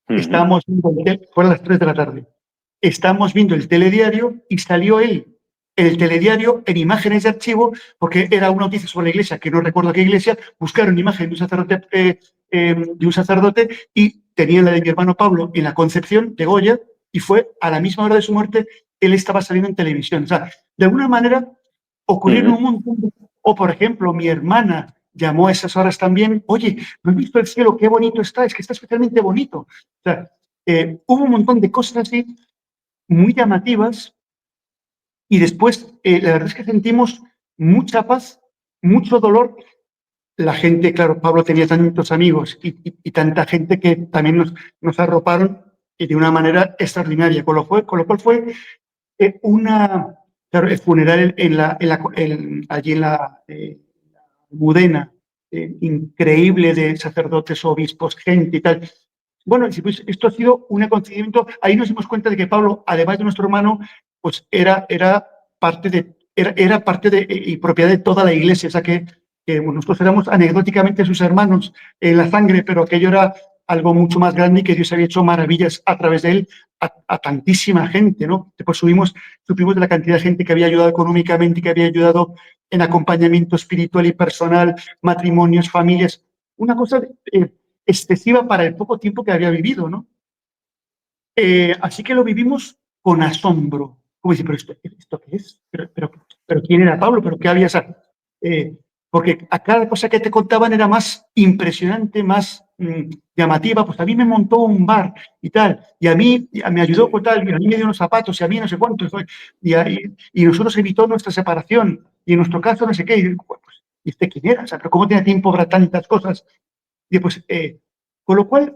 estábamos viendo fue a las 3 de la tarde. Estábamos viendo el telediario y salió él en el telediario en imágenes de archivo, porque era una noticia sobre la iglesia, que no recuerdo qué iglesia, buscaron imagen de un sacerdote y tenían la de mi hermano Pablo en la Concepción de Goya, y fue a la misma hora de su muerte, él estaba saliendo en televisión. O sea, de alguna manera ocurrieron un montón de... O, por ejemplo, mi hermana llamó a esas horas también, oye, ¿no has visto el cielo? Qué bonito está, es que está especialmente bonito. O sea, hubo un montón de cosas así muy llamativas y después la verdad es que sentimos mucha paz, mucho dolor. La gente, claro, Pablo tenía tantos amigos y tanta gente que también nos arroparon de una manera extraordinaria, con lo cual fue claro, el funeral allí en la Mudena, increíble de sacerdotes, obispos, gente y tal. Bueno, pues esto ha sido un acontecimiento. Ahí nos dimos cuenta de que Pablo, además de nuestro hermano, pues era parte y propiedad de toda la iglesia. O sea que nosotros éramos anecdóticamente sus hermanos en la sangre, pero aquello era algo mucho más grande y que Dios había hecho maravillas a través de él a tantísima gente, ¿no? Después supimos de la cantidad de gente que había ayudado económicamente, que había ayudado en acompañamiento espiritual y personal, matrimonios, familias. Una cosa excesiva para el poco tiempo que había vivido, ¿no? Así que lo vivimos con asombro. Como decir, ¿pero esto qué es? ¿Pero quién era Pablo? ¿Pero qué había? Porque a cada cosa que te contaban era más impresionante, más llamativa. Pues a mí me montó un bar y tal, y a mí me ayudó con tal, y a mí me dio unos zapatos, y a mí no sé cuánto, y nosotros evitó nuestra separación, y en nuestro caso no sé qué. Pues, ¿y este quién era? O sea, ¿pero cómo tenía tiempo para tantas cosas? Y pues, con lo cual,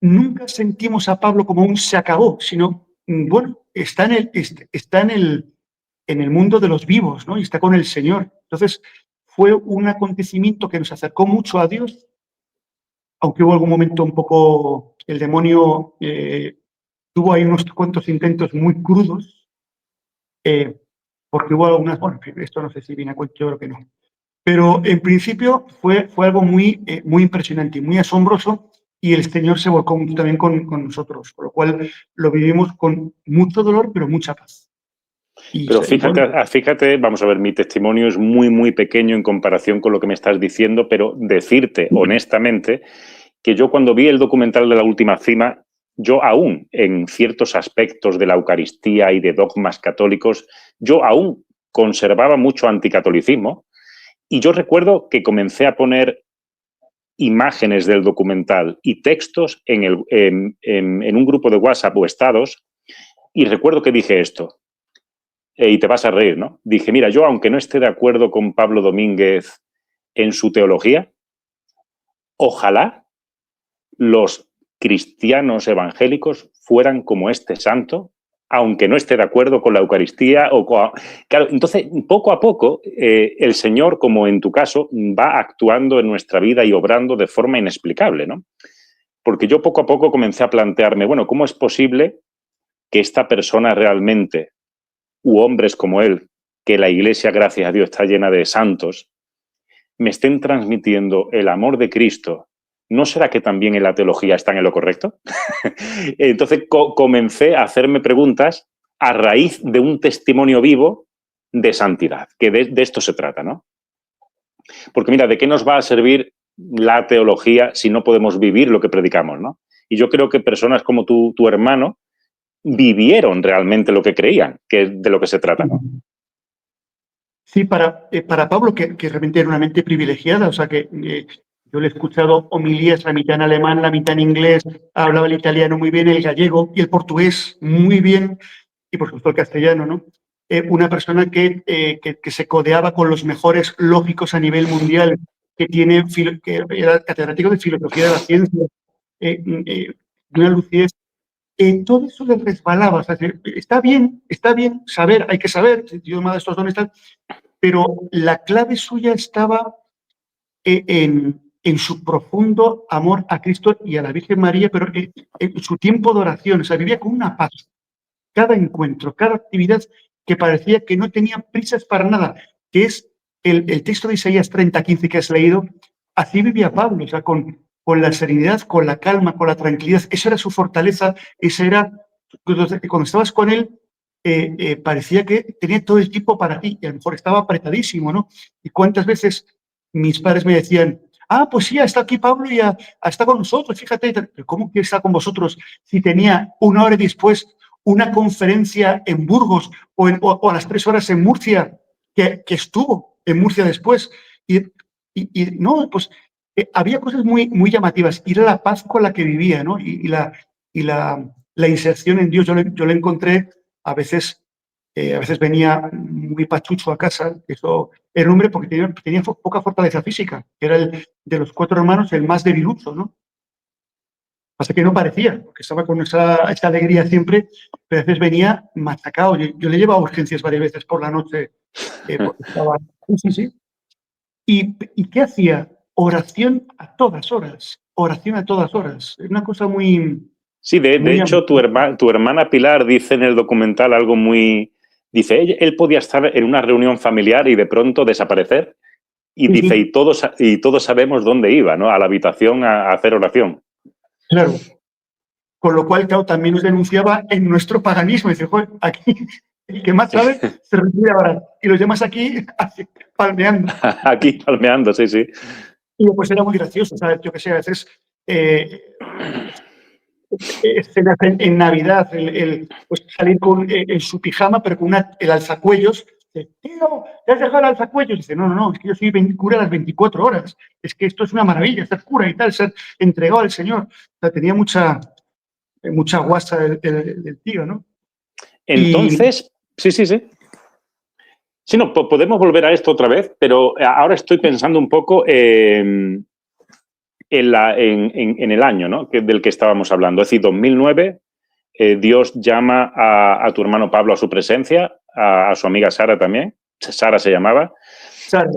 nunca sentimos a Pablo como un se acabó, sino, bueno, está en el mundo de los vivos, ¿no? Y está con el Señor. Entonces, fue un acontecimiento que nos acercó mucho a Dios, aunque hubo algún momento un poco, el demonio tuvo ahí unos cuantos intentos muy crudos, porque hubo algunas, bueno, esto no sé si viene a cuento, yo creo que no. Pero en principio fue algo muy impresionante y muy asombroso, y el Señor se volcó también con nosotros, con lo cual lo vivimos con mucho dolor, pero mucha paz. Pero Bueno, fíjate, vamos a ver, mi testimonio es muy, muy pequeño en comparación con lo que me estás diciendo, pero decirte honestamente que yo cuando vi el documental de La Última Cima, yo aún en ciertos aspectos de la Eucaristía y de dogmas católicos, yo aún conservaba mucho anticatolicismo, y yo recuerdo que comencé a poner imágenes del documental y textos en un grupo de WhatsApp o estados, y recuerdo que dije esto, y te vas a reír, ¿no? Dije, mira, yo aunque no esté de acuerdo con Pablo Domínguez en su teología, ojalá los cristianos evangélicos fueran como este santo, aunque no esté de acuerdo con la Eucaristía. Claro, entonces, poco a poco, el Señor, como en tu caso, va actuando en nuestra vida y obrando de forma inexplicable, ¿no? Porque yo poco a poco comencé a plantearme, bueno, ¿cómo es posible que esta persona realmente, u hombres como él, que la Iglesia, gracias a Dios, está llena de santos, me estén transmitiendo el amor de Cristo? ¿No será que también en la teología están en lo correcto? Entonces comencé a hacerme preguntas a raíz de un testimonio vivo de santidad, que de esto se trata, ¿no? Porque mira, ¿de qué nos va a servir la teología si no podemos vivir lo que predicamos, ¿no? Y yo creo que personas como tu hermano vivieron realmente lo que creían, que es de lo que se trata, ¿no? sí, para Pablo, que realmente era una mente privilegiada, o sea que yo le he escuchado homilías, la mitad en alemán, la mitad en inglés, hablaba el italiano muy bien, el gallego y el portugués muy bien, y por supuesto el castellano, ¿no? Una persona que se codeaba con los mejores lógicos a nivel mundial, que era catedrático de filosofía de la ciencia, de una lucidez. Todo eso le resbalaba. O sea, está bien saber, hay que saber, Dios me ha dado estos dones, pero la clave suya estaba en su profundo amor a Cristo y a la Virgen María, pero en su tiempo de oración. O sea, vivía con una paz. Cada encuentro, cada actividad que parecía que no tenía prisas para nada, que es el texto de Isaías 30:15 que has leído. Así vivía Pablo, o sea, con la serenidad, con la calma, con la tranquilidad. Esa era su fortaleza, esa era, cuando estabas con él, parecía que tenía todo el tiempo para ti, y a lo mejor estaba apretadísimo, ¿no? Y cuántas veces mis padres me decían, pues sí, está aquí Pablo y está con nosotros, fíjate, pero ¿cómo que está con vosotros si tenía una hora después una conferencia en Burgos o a las 3 horas en Murcia, que estuvo en Murcia después? Y no, pues había cosas muy llamativas, y era la paz con la que vivía, ¿no? Y la inserción en Dios. Yo le encontré a veces venía muy pachucho a casa. Eso era un hombre porque tenía poca fortaleza física, era el de los 4 hermanos el más debilucho, ¿no? Pasa que no parecía, porque estaba con esa alegría siempre, pero a veces venía machacado. Yo le llevaba a urgencias varias veces por la noche, porque estaba. Sí. ¿Y qué hacía? Oración a todas horas. Oración a todas horas. Es una cosa muy... Sí, de muy hecho, tu hermana Pilar dice en el documental algo muy... Dice, él podía estar en una reunión familiar y de pronto desaparecer. Y sí, dice, sí, y todos sabemos dónde iba, ¿no? A la habitación a hacer oración. claro. Con lo cual, claro, también nos denunciaba en nuestro paganismo. Dice, joder, aquí el que más sabe se retira ahora. Y los demás aquí así, palmeando. Aquí palmeando, sí, sí. Y pues era muy gracioso, ¿sabes? Yo qué sé, a veces escenas en Navidad, pues salir en su pijama, pero con el alzacuellos. Dice, tío, ¿te has dejado el alzacuellos? Dice, no, no, no, es que yo soy cura las 24 horas. Es que esto es una maravilla, ser cura y tal, ser entregado al Señor. O sea, tenía mucha guasa el tío, ¿no? Y Entonces, sí, sí, sí. Sí, no, podemos volver a esto otra vez, pero ahora estoy pensando un poco en el año, ¿no? Del que estábamos hablando. Es decir, 2009, Dios llama a tu hermano Pablo a su presencia, a su amiga Sara también. Sara se llamaba. ¿sabes?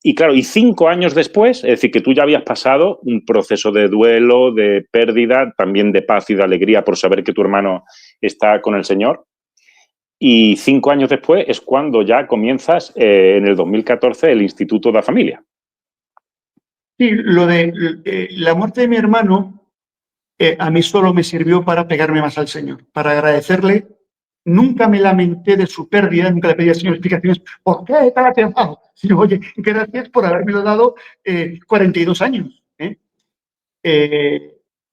Y claro, y 5 años después, es decir, que tú ya habías pasado un proceso de duelo, de pérdida, también de paz y de alegría por saber que tu hermano está con el Señor. Y 5 años después es cuando ya comienzas, en el 2014, el Instituto de la Familia. Sí, lo de la muerte de mi hermano a mí solo me sirvió para pegarme más al Señor, para agradecerle. Nunca me lamenté de su pérdida, nunca le pedí al Señor explicaciones. ¿Por qué te has dejado? Sino, oye, gracias por habérmelo dado 42 años.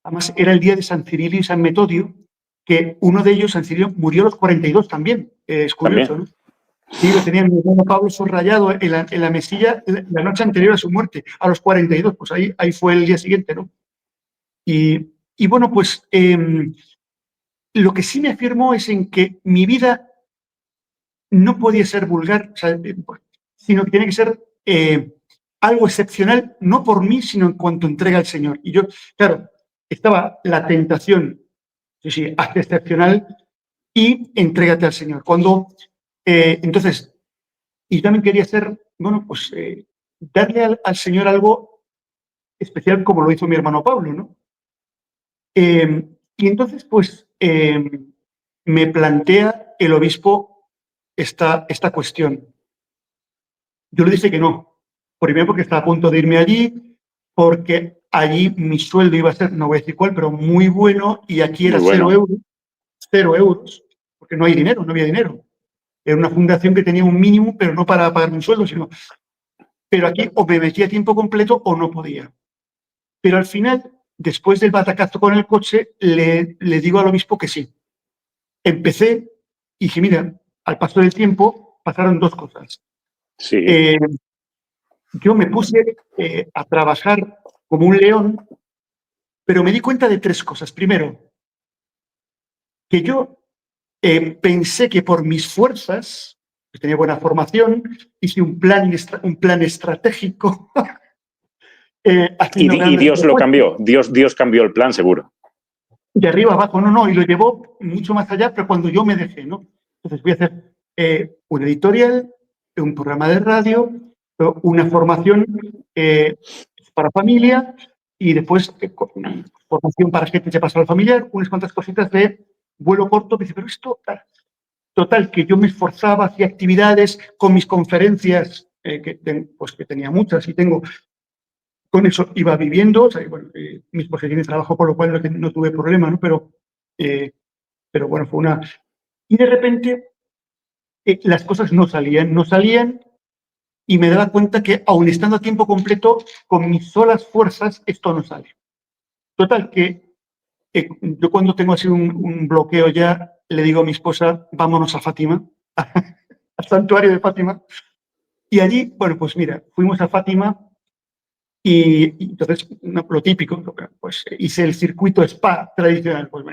Además, era el día de San Cirilo y San Metodio, que uno de ellos, San Cirilo, murió a los 42 también. Es curioso, También. ¿no? Sí, lo tenía mi hermano Pablo subrayado en la mesilla la noche anterior a su muerte, a los 42. Pues ahí fue el día siguiente, ¿no? Y bueno, pues lo que sí me afirmó es en que mi vida no podía ser vulgar, o sea, sino que tiene que ser algo excepcional, no por mí, sino en cuanto entrega al Señor. Y yo, claro, estaba la tentación, sí, sí, hazte excepcional y entrégate al Señor. Entonces, y yo también quería ser, bueno, pues darle al Señor algo especial como lo hizo mi hermano Pablo, ¿no? Y entonces, pues, me plantea el obispo esta cuestión. Yo le dije que no. Primero porque estaba a punto de irme allí, porque allí mi sueldo iba a ser, no voy a decir cuál, pero muy bueno, y aquí Muy era 0 bueno. euros, 0 euros, porque no hay dinero, no había dinero. Era una fundación que tenía un mínimo, pero no para pagar un sueldo, sino... Pero aquí o me metía a tiempo completo o no podía. Pero al final, después del batacazo con el coche, le digo al obispo que sí. Empecé y dije, mira, al paso del tiempo pasaron dos cosas. Sí. Eh, yo me puse a trabajar como un león, pero me di cuenta de tres cosas. Primero, que yo pensé que por mis fuerzas, que tenía buena formación, hice un plan estratégico haciendo Y grandes Dios lo propuestas. cambió. Dios cambió el plan, seguro. De arriba abajo, no, no, y lo llevó mucho más allá, pero cuando yo me dejé, ¿no? Entonces voy a hacer un editorial, un programa de radio, una formación para familia y después formación para gente que pasa al familiar, unas cuantas cositas de vuelo corto, que dice, pero esto, total, que yo me esforzaba, hacía actividades con mis conferencias, pues que tenía muchas y tengo, con eso iba viviendo, o sea, bueno, mis posiciones de trabajo, por lo cual no tuve problema, ¿no? Pero bueno, fue una... Y de repente las cosas no salían y me daba cuenta que aun estando a tiempo completo, con mis solas fuerzas, esto no sale. Total, que yo cuando tengo así un bloqueo ya, le digo a mi esposa, vámonos a Fátima, al santuario de Fátima. Y allí, bueno, pues mira, fuimos a Fátima y entonces, lo típico, pues hice el circuito spa tradicional, pues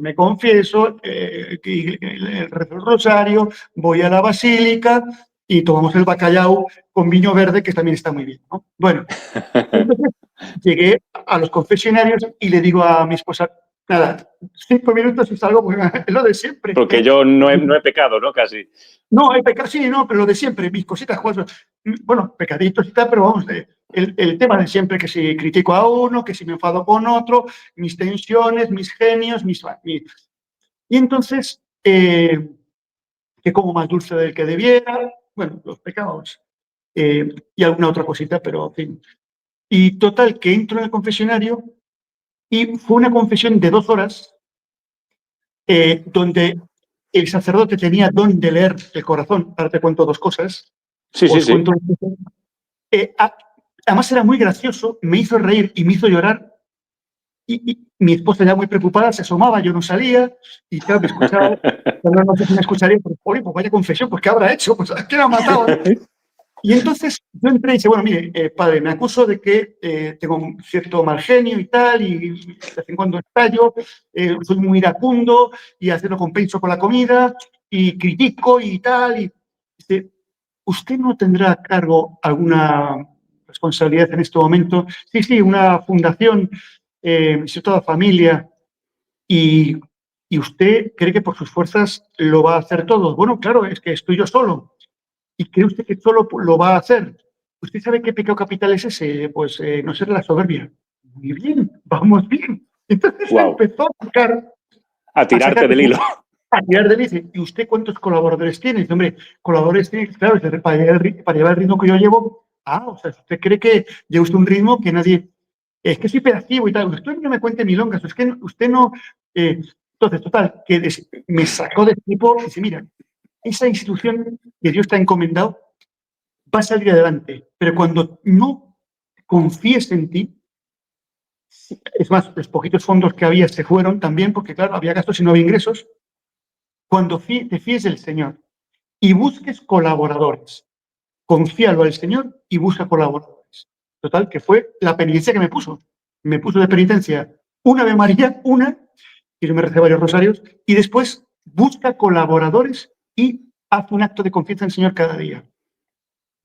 me confieso, rezo el rosario, voy a la basílica y tomamos el bacalao con vino verde, que también está muy bien, ¿no? Bueno, entonces llegué a los confesionarios y le digo a mi esposa, Nada, 5 minutos y salgo, pues, es lo de siempre. Porque yo no he pecado, ¿no? Casi. No, hay pecar sí, no, pero lo de siempre, mis cositas, bueno, pecaditos y tal, pero vamos, el tema de siempre, que si critico a uno, que si me enfado con otro, mis tensiones, mis genios, y entonces, que como más dulce del que debiera, bueno, los pecados, y alguna otra cosita, pero en fin. Y total, que entro en el confesionario y fue una confesión de 2 horas, donde el sacerdote tenía don de leer el corazón. Ahora te cuento 2 cosas. Sí, sí, Os sí. cuento. Además era muy gracioso, me hizo reír y me hizo llorar. Y mi esposa ya muy preocupada se asomaba, yo no salía, y claro, me escuchaba. Pero no sé si me escucharía, pero oye, pues vaya confesión, pues ¿qué habrá hecho? Pues ¿a quién ha matado? Y entonces yo entré y dije, bueno, mire, padre, me acuso de que tengo un cierto mal genio y tal, y de vez en cuando estallo, soy muy iracundo y hacerlo compenso con la comida, y critico y tal. Y dice, ¿usted no tendrá a cargo alguna responsabilidad en este momento? Sí, sí, una fundación, toda familia, y, y usted cree que por sus fuerzas lo va a hacer todo. Bueno, claro, es que estoy yo solo. ¿Y cree usted que solo lo va a hacer? ¿Usted sabe qué pecado capital es ese? Pues no ser la soberbia. Muy bien, vamos bien. Entonces Wow. empezó A a sacar tirarte del hilo. a tirar de mí. Dice, ¿y usted cuántos colaboradores tiene? Dice, hombre, colaboradores tiene, claro, para llevar el ritmo que yo llevo. O sea, ¿usted cree que lleva usted un ritmo que nadie... Es que soy hiperactivo y tal. Usted no me cuente milongas, es que usted no... entonces, total, que me sacó del tipo y dice, mira, esa institución que Dios te ha encomendado va a salir adelante, pero cuando no confíes en ti, es más, los poquitos fondos que había se fueron también, porque claro, había gastos y no había ingresos, cuando te fíes del Señor y busques colaboradores, confíalo al Señor y busca colaboradores. Total, que fue la penitencia que me puso. Me puso de penitencia una Ave María, y yo me recé varios rosarios, y después busca colaboradores y haz un acto de confianza en el Señor cada día.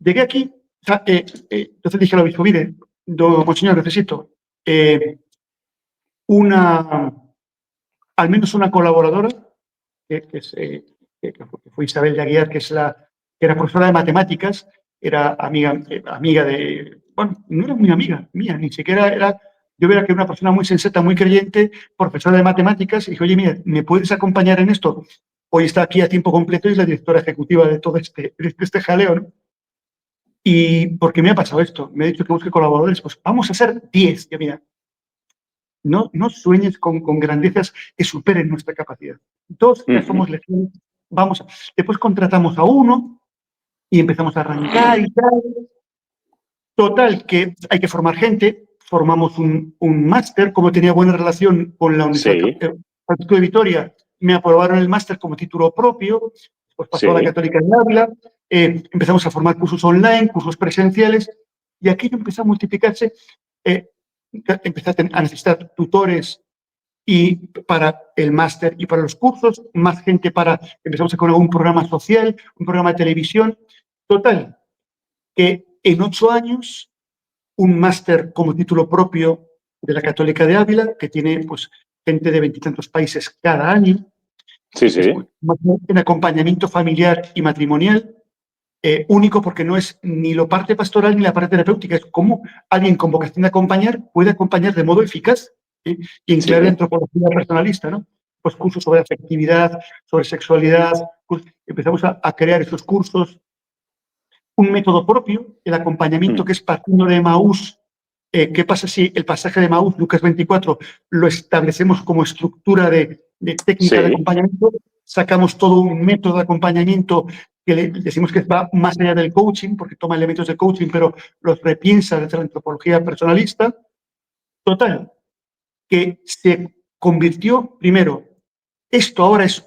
Llegué aquí, entonces dije al obispo, mire, monseñor, necesito una, al menos una colaboradora, que fue Isabel de Aguiar, que era profesora de matemáticas, era amiga de, bueno, no era muy amiga mía, ni siquiera era, yo veía que era una persona muy sensata, muy creyente, profesora de matemáticas, y dije, oye, mira, ¿me puedes acompañar en esto? Hoy está aquí a tiempo completo y es la directora ejecutiva de todo este jaleo, ¿no? Y porque me ha pasado esto, me ha dicho que busque colaboradores, pues vamos a ser 10. Ya mira, no sueñes con grandezas que superen nuestra capacidad. 2 ya somos legiones, después contratamos a uno y empezamos a arrancar y tal. Total, que hay que formar gente, formamos un máster, como tenía buena relación con la Universidad Sí, Católica de Vitoria, me aprobaron el máster como título propio, pues pasó a la sí. Católica de Ávila, empezamos a formar cursos online, cursos presenciales, y aquello empezó a multiplicarse, empecé a necesitar tutores y para el máster y para los cursos, más gente empezamos a con un programa social, un programa de televisión, total, que en 8 años un máster como título propio de la Católica de Ávila, que tiene pues gente de 20 y tantos países cada año, Sí, que es sí. en acompañamiento familiar y matrimonial, único porque no es ni la parte pastoral ni la parte terapéutica, es como alguien con vocación de acompañar puede acompañar de modo eficaz, y en clave de Sí. antropología personalista, ¿no? Pues cursos sobre afectividad, sobre sexualidad, empezamos a crear esos cursos, un método propio, el acompañamiento que es partiendo de Emaús. ¿Qué pasa si el pasaje de Emaús, Lucas 24, lo establecemos como estructura de técnica de Sí. acompañamiento? Sacamos todo un método de acompañamiento que decimos que va más allá del coaching, porque toma elementos de coaching, pero los repiensa desde la antropología personalista. Total, que se convirtió, primero, esto ahora es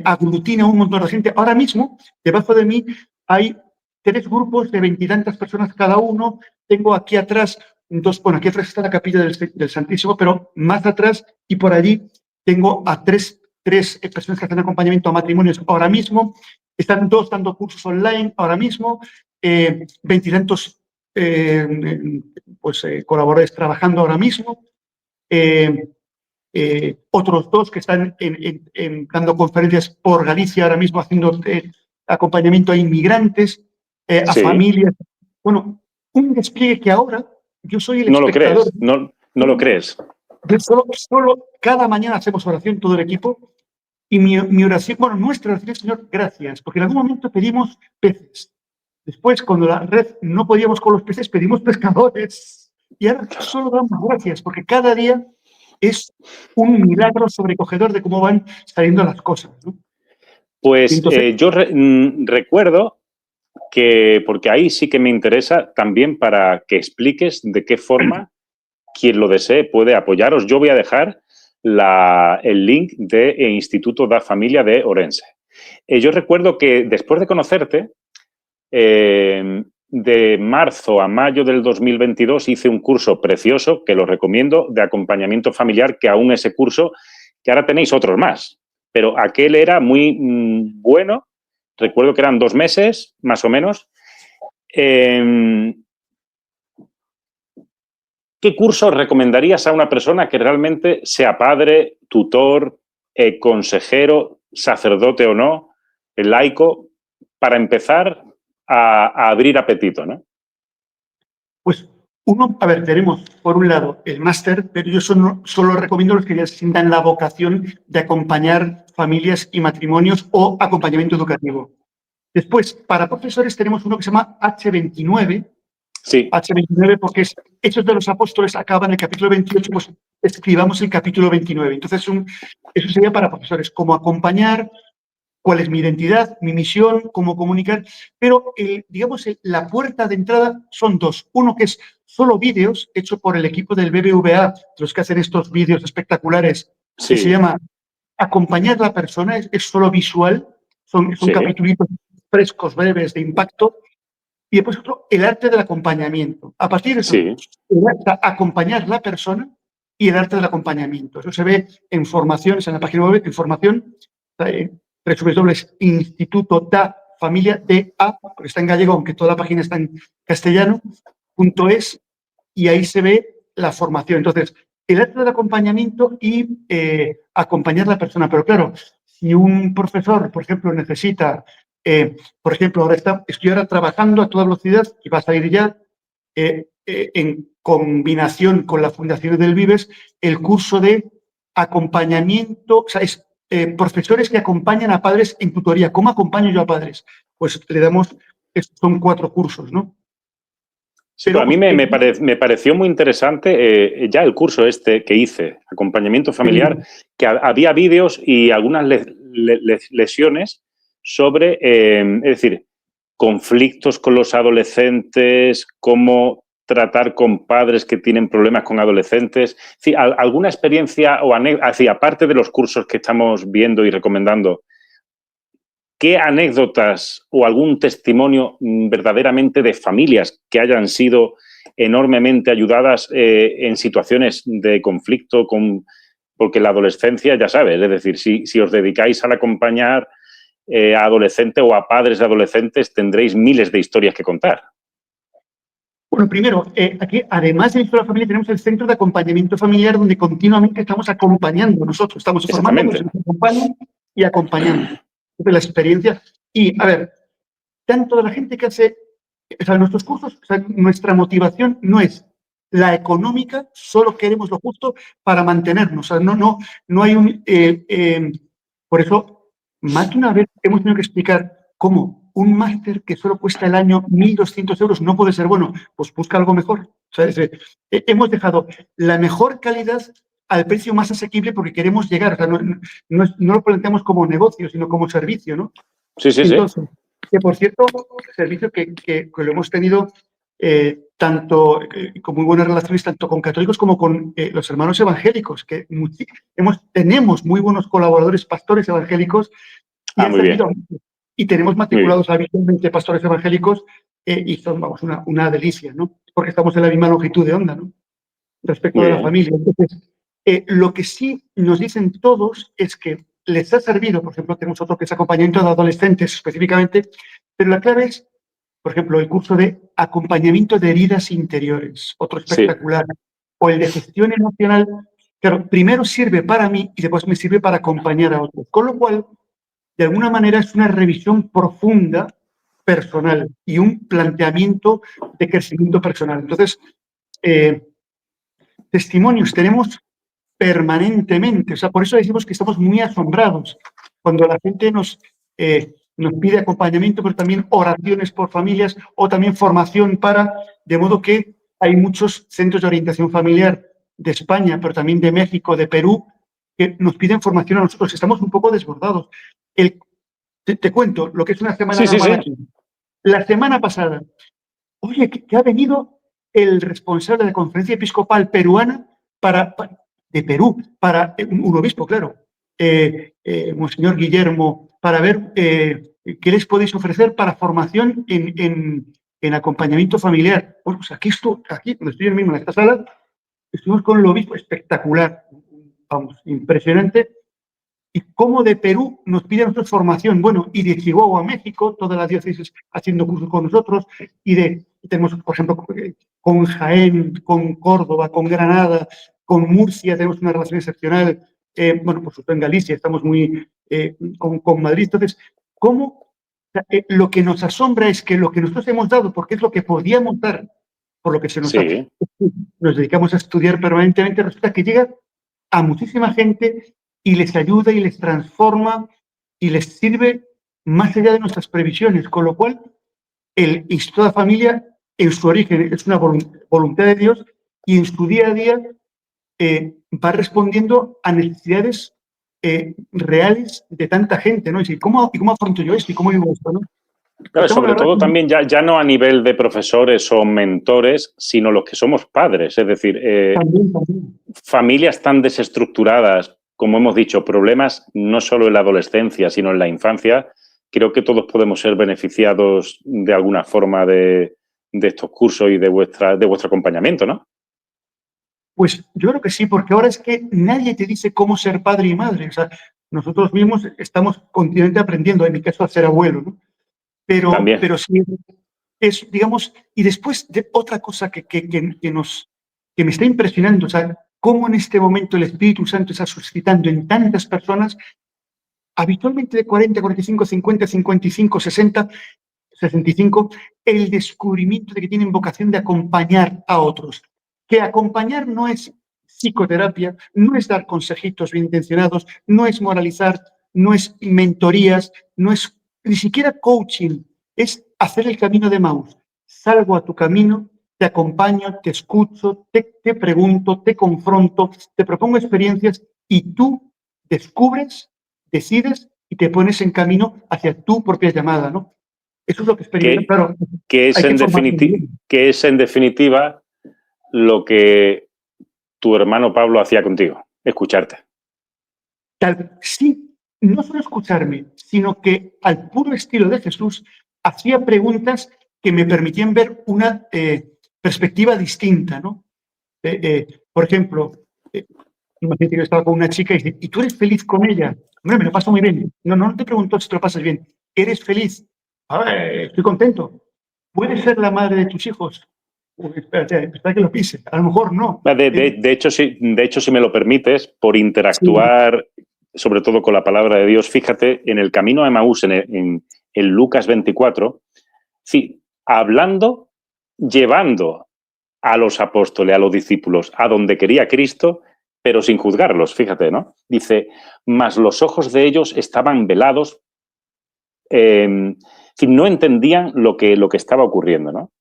aglutina a un montón de gente. Ahora mismo, debajo de mí, hay 3 grupos de 20 y tantas personas cada uno. Tengo aquí atrás aquí atrás está la capilla del Santísimo, pero más atrás y por allí tengo a tres personas que hacen acompañamiento a matrimonios ahora mismo. Están 2 dando cursos online ahora mismo, 20 y tantos colaboradores trabajando ahora mismo. otros 2 que están dando conferencias por Galicia ahora mismo haciendo acompañamiento a inmigrantes, a familias. Bueno, un despliegue que ahora yo soy el No lo espectador. crees, no lo crees. Yo solo cada mañana hacemos oración todo el equipo y mi oración, bueno, nuestra oración es, Señor, gracias, porque en algún momento pedimos peces. Después, cuando la red no podíamos con los peces, pedimos pescadores. Y ahora solo damos gracias, porque cada día es un milagro sobrecogedor de cómo van saliendo las cosas, ¿no? Pues Entonces, yo recuerdo que, porque ahí sí que me interesa también para que expliques de qué forma quien lo desee puede apoyaros. Yo voy a dejar el link del Instituto da Familia de Orense. Yo recuerdo que después de conocerte, de marzo a mayo del 2022 hice un curso precioso, que lo recomiendo, de acompañamiento familiar, que aún ese curso, que ahora tenéis otros más, pero aquel era muy bueno. Recuerdo que eran 2 meses, más o menos. ¿Qué curso recomendarías a una persona que realmente sea padre, tutor, consejero, sacerdote o no, laico, para empezar a abrir apetito, ¿no? pues a ver, tenemos por un lado el máster, pero yo solo recomiendo a los que ya sientan la vocación de acompañar familias y matrimonios o acompañamiento educativo. Después, para profesores tenemos uno que se llama H29. Sí. H29 porque es Hechos de los Apóstoles, acaba en el capítulo 28, pues escribamos el capítulo 29. Entonces, eso sería para profesores, cómo acompañar, cuál es mi identidad, mi misión, cómo comunicar, pero digamos la puerta de entrada son 2. Uno que es solo vídeos, hecho por el equipo del BBVA, los que hacen estos vídeos espectaculares, Sí. que se llama Acompañar a la persona, es solo visual, son Sí. capítulos frescos, breves, de impacto. Y después otro, el arte del acompañamiento. A partir de eso, Sí. acompañar la persona y el arte del acompañamiento. Eso se ve en formaciones, en la página web, en formación, Instituto da Familia DA, porque está en gallego, aunque toda la página está en castellano, .es, y ahí se ve la formación. Entonces, el arte del acompañamiento y acompañar a la persona. Pero claro, si un profesor, por ejemplo, necesita, por ejemplo, estoy ahora trabajando a toda velocidad y va a salir ya en combinación con la Fundación del Vives, el curso de acompañamiento, o sea, es profesores que acompañan a padres en tutoría. ¿Cómo acompaño yo a padres? Pues le damos, son 4 cursos, ¿no? Sí, pero a mí me pareció muy interesante ya el curso este que hice, acompañamiento familiar, que había vídeos y algunas lesiones sobre, es decir, conflictos con los adolescentes, cómo tratar con padres que tienen problemas con adolescentes. Sí, ¿alguna experiencia o anécdota, aparte de los cursos que estamos viendo y recomendando, qué anécdotas o algún testimonio verdaderamente de familias que hayan sido enormemente ayudadas en situaciones de conflicto porque la adolescencia, ya sabes, es decir, si os dedicáis a acompañar a adolescentes o a padres de adolescentes, tendréis miles de historias que contar. Bueno, primero, aquí, además de la familia, tenemos el centro de acompañamiento familiar donde continuamente estamos acompañando nosotros, estamos formando, nos acompañan y acompañando. La experiencia. Y, a ver, tanto de la gente que hace, o sea, nuestros cursos, o sea, nuestra motivación no es la económica, solo queremos lo justo para mantenernos. O sea, no hay un... por eso, más de una vez hemos tenido que explicar cómo un máster que solo cuesta el año 1.200 euros no puede ser bueno. Pues busca algo mejor. O sea, hemos dejado la mejor calidad al precio más asequible porque queremos llegar. O sea, no lo planteamos como negocio, sino como servicio, ¿no? Sí. Entonces, que por cierto, servicio que lo hemos tenido tanto con muy buenas relaciones, tanto con católicos como con los hermanos evangélicos, que tenemos muy buenos colaboradores, pastores evangélicos, y han servido mucho. Y tenemos matriculados habitualmente pastores evangélicos y son, vamos, una delicia, ¿no? Porque estamos en la misma longitud de onda, ¿no? Respecto de la familia. Entonces, lo que sí nos dicen todos es que les ha servido, por ejemplo, tenemos otro que es acompañamiento de adolescentes específicamente, pero la clave es, por ejemplo, el curso de acompañamiento de heridas interiores, otro espectacular, o el de gestión emocional claro, primero sirve para mí y después me sirve para acompañar a otros. Con lo cual, de alguna manera, es una revisión profunda personal y un planteamiento de crecimiento personal. Entonces, testimonios tenemos permanentemente. O sea, por eso decimos que estamos muy asombrados cuando la gente nos pide acompañamiento, pero también oraciones por familias o también formación para, de modo que hay muchos centros de orientación familiar de España, pero también de México, de Perú, que nos piden formación a nosotros. Estamos un poco desbordados. Te cuento lo que es una semana Sí, sí, normal sí. aquí. La semana pasada, oye, que ha venido el responsable de la conferencia episcopal peruana de Perú, para un obispo, claro, Monseñor Guillermo, para ver qué les podéis ofrecer para formación en acompañamiento familiar. Bueno, pues aquí donde estoy yo mismo en esta sala, estuvimos con el obispo espectacular, vamos, impresionante. Y cómo de Perú nos piden nosotros formación, bueno, y de Chihuahua a México, toda la diócesis haciendo cursos con nosotros, tenemos, por ejemplo, con Jaén, con Córdoba, con Granada, con Murcia, tenemos una relación excepcional, bueno, por supuesto en Galicia estamos muy con Madrid. Entonces, ¿cómo? Lo que nos asombra es que lo que nosotros hemos dado, porque es lo que podíamos dar, por lo que se nos da, Sí. nos dedicamos a estudiar permanentemente, resulta que llega a muchísima gente y les ayuda y les transforma y les sirve más allá de nuestras previsiones, con lo cual el Instituto de la Familia en su origen es una voluntad de Dios y en su día a día va respondiendo a necesidades reales de tanta gente, ¿no? Y ¿cómo afronto yo esto y cómo vivo esto, ¿no? Claro, Estamos, la sobre verdad, todo también ya no a nivel de profesores o mentores, sino los que somos padres. Es decir, también. familias tan desestructuradas, como hemos dicho, problemas no solo en la adolescencia, sino en la infancia. Creo que todos podemos ser beneficiados de alguna forma de estos cursos y de vuestro acompañamiento, ¿no? Pues yo creo que sí, porque ahora es que nadie te dice cómo ser padre y madre. O sea, nosotros mismos estamos continuamente aprendiendo, en mi caso, a ser abuelo, ¿no? También. Pero sí es, digamos, y después de otra cosa que me está impresionando, o sea, cómo en este momento el Espíritu Santo está suscitando en tantas personas, habitualmente de 40, 45, 50, 55, 60, 65, el descubrimiento de que tienen vocación de acompañar a otros. Que acompañar no es psicoterapia, no es dar consejitos bien intencionados, no es moralizar, no es mentorías, no es ni siquiera coaching, es hacer el camino de Maús. Salgo a tu camino, te acompaño, te escucho, te pregunto, te confronto, te propongo experiencias y tú descubres, decides y te pones en camino hacia tu propia llamada, ¿no? Eso es lo que experimento, Que, claro. que, es Hay que formarse bien. que es en definitiva lo que tu hermano Pablo hacía contigo, escucharte. Sí, no solo escucharme, sino que al puro estilo de Jesús hacía preguntas que me permitían ver una perspectiva distinta, ¿no? Por ejemplo, imagínate que yo estaba con una chica y dice, ¿y tú eres feliz con ella? Hombre, me lo paso muy bien. No te pregunto si te lo pasas bien. ¿Eres feliz? Estoy contento. ¿Puedes ser la madre de tus hijos? Uy, espera que lo pise. A lo mejor no. De hecho, si me lo permites, por Sí, interactuar sobre todo con la palabra de Dios, fíjate, en el camino a Emaús, en Lucas 24, sí, hablando, llevando a los apóstoles, a los discípulos, a donde quería Cristo, pero sin juzgarlos, fíjate, ¿no? Dice, mas los ojos de ellos estaban velados, no entendían lo que estaba ocurriendo, ¿no?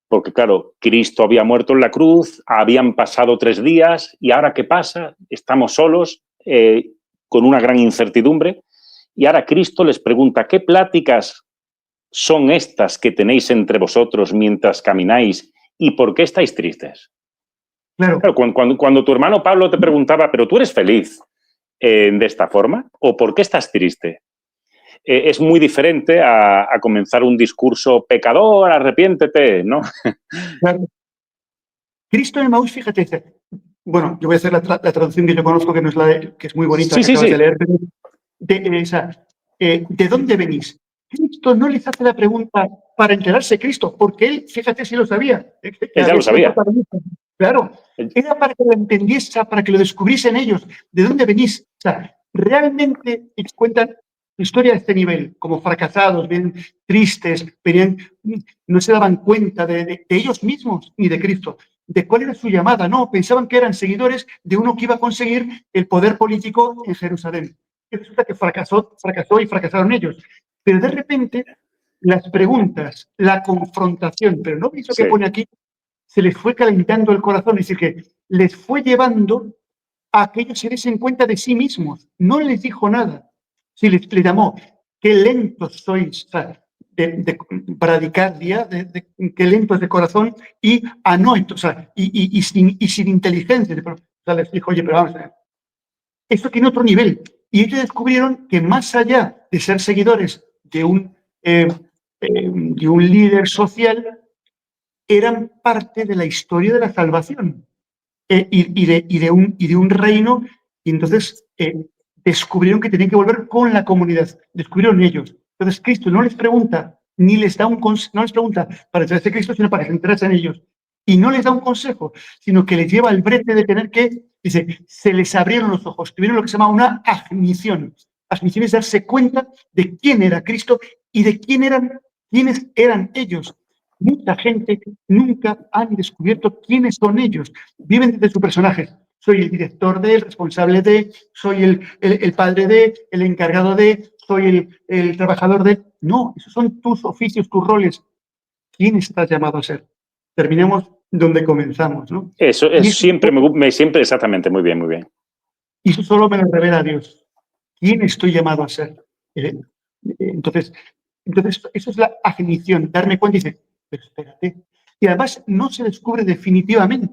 Porque, claro, Cristo había muerto en la cruz, habían pasado 3 días y ahora, ¿qué pasa? Estamos solos, con una gran incertidumbre, y ahora Cristo les pregunta, ¿qué pláticas son estas que tenéis entre vosotros mientras camináis y por qué estáis tristes? claro. Claro, cuando tu hermano Pablo te preguntaba, ¿pero tú eres feliz de esta forma? ¿O por qué estás triste? Es muy diferente a comenzar un discurso pecador, arrepiéntete, ¿no? Claro. Cristo en Emaús, fíjate, dice, bueno, yo voy a hacer la traducción que yo conozco, que no es que es muy bonita, Sí, que sí, acabas de sí. leer, pero ¿de dónde venís? Cristo no les hace la pregunta para enterarse Cristo, porque él, fíjate si lo sabía, que Él ya había lo sido sabía. protagonista. Claro, era para que lo entendiese, para que lo descubriesen ellos, de dónde venís. O sea, realmente ellos cuentan historia de este nivel, como fracasados, bien tristes, venían, no se daban cuenta de ellos mismos ni de Cristo, de cuál era su llamada. No, pensaban que eran seguidores de uno que iba a conseguir el poder político en Jerusalén. Y resulta que fracasó y fracasaron ellos. Pero de repente, las preguntas, la confrontación, pero no pienso que Sí. pone aquí, se les fue calentando el corazón, es decir, que les fue llevando a que ellos se diesen cuenta de sí mismos. No les dijo nada. Sí, les llamó, qué lentos sois, o sea, de bradicardia, qué lentos de corazón y anoitos, o sea, y sin inteligencia. O sea, les dijo, oye, pero vamos a ver, esto tiene otro nivel. Y ellos descubrieron que más allá de ser seguidores de un líder social, eran parte de la historia de la salvación y de un reino. Y entonces descubrieron que tenían que volver con la comunidad. Descubrieron ellos. Entonces Cristo no les pregunta, ni les da un consejo, no les pregunta para enterarse de Cristo, sino para que se interesen en ellos. Y no les da un consejo, sino que les lleva al brete de tener que, dice, se les abrieron los ojos, tuvieron lo que se llama una agnición. Agnición es darse cuenta de quién era Cristo y de quiénes eran ellos. Mucha gente nunca han descubierto quiénes son ellos. Viven desde su personaje. Soy el director de, el responsable de, soy el padre de, el encargado de, soy el trabajador de. No, esos son tus oficios, tus roles. ¿Quién estás llamado a ser? Terminemos donde comenzamos, ¿no? Eso Y es siempre exactamente, muy bien, muy bien. y eso solo me lo revela Dios. ¿Quién estoy llamado a ser? Eh, Entonces, eso es la agnición, darme cuenta y decir, pero espérate. Y además no se descubre definitivamente.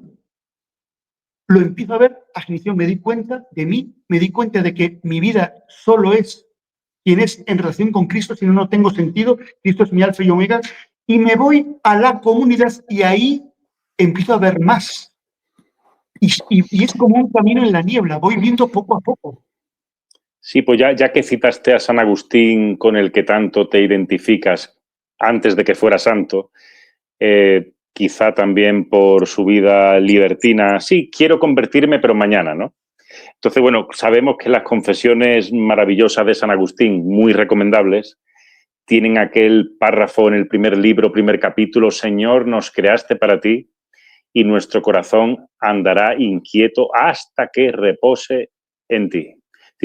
Lo empiezo a ver, agnición, me di cuenta de mí, me di cuenta de que mi vida solo es quien es en relación con Cristo, si no, no tengo sentido. Cristo es mi alfa y omega. Y me voy a la comunidad y ahí empiezo a ver más. Y es como un camino en la niebla, voy viendo poco a poco. Sí, pues ya que citaste a San Agustín, con el que tanto te identificas antes de que fuera santo, quizá también por su vida libertina, sí, quiero convertirme, pero mañana, ¿no? Entonces, bueno, sabemos que las confesiones maravillosas de San Agustín, muy recomendables, tienen aquel párrafo en el primer libro, primer capítulo, Señor, nos creaste para ti y nuestro corazón andará inquieto hasta que repose en ti.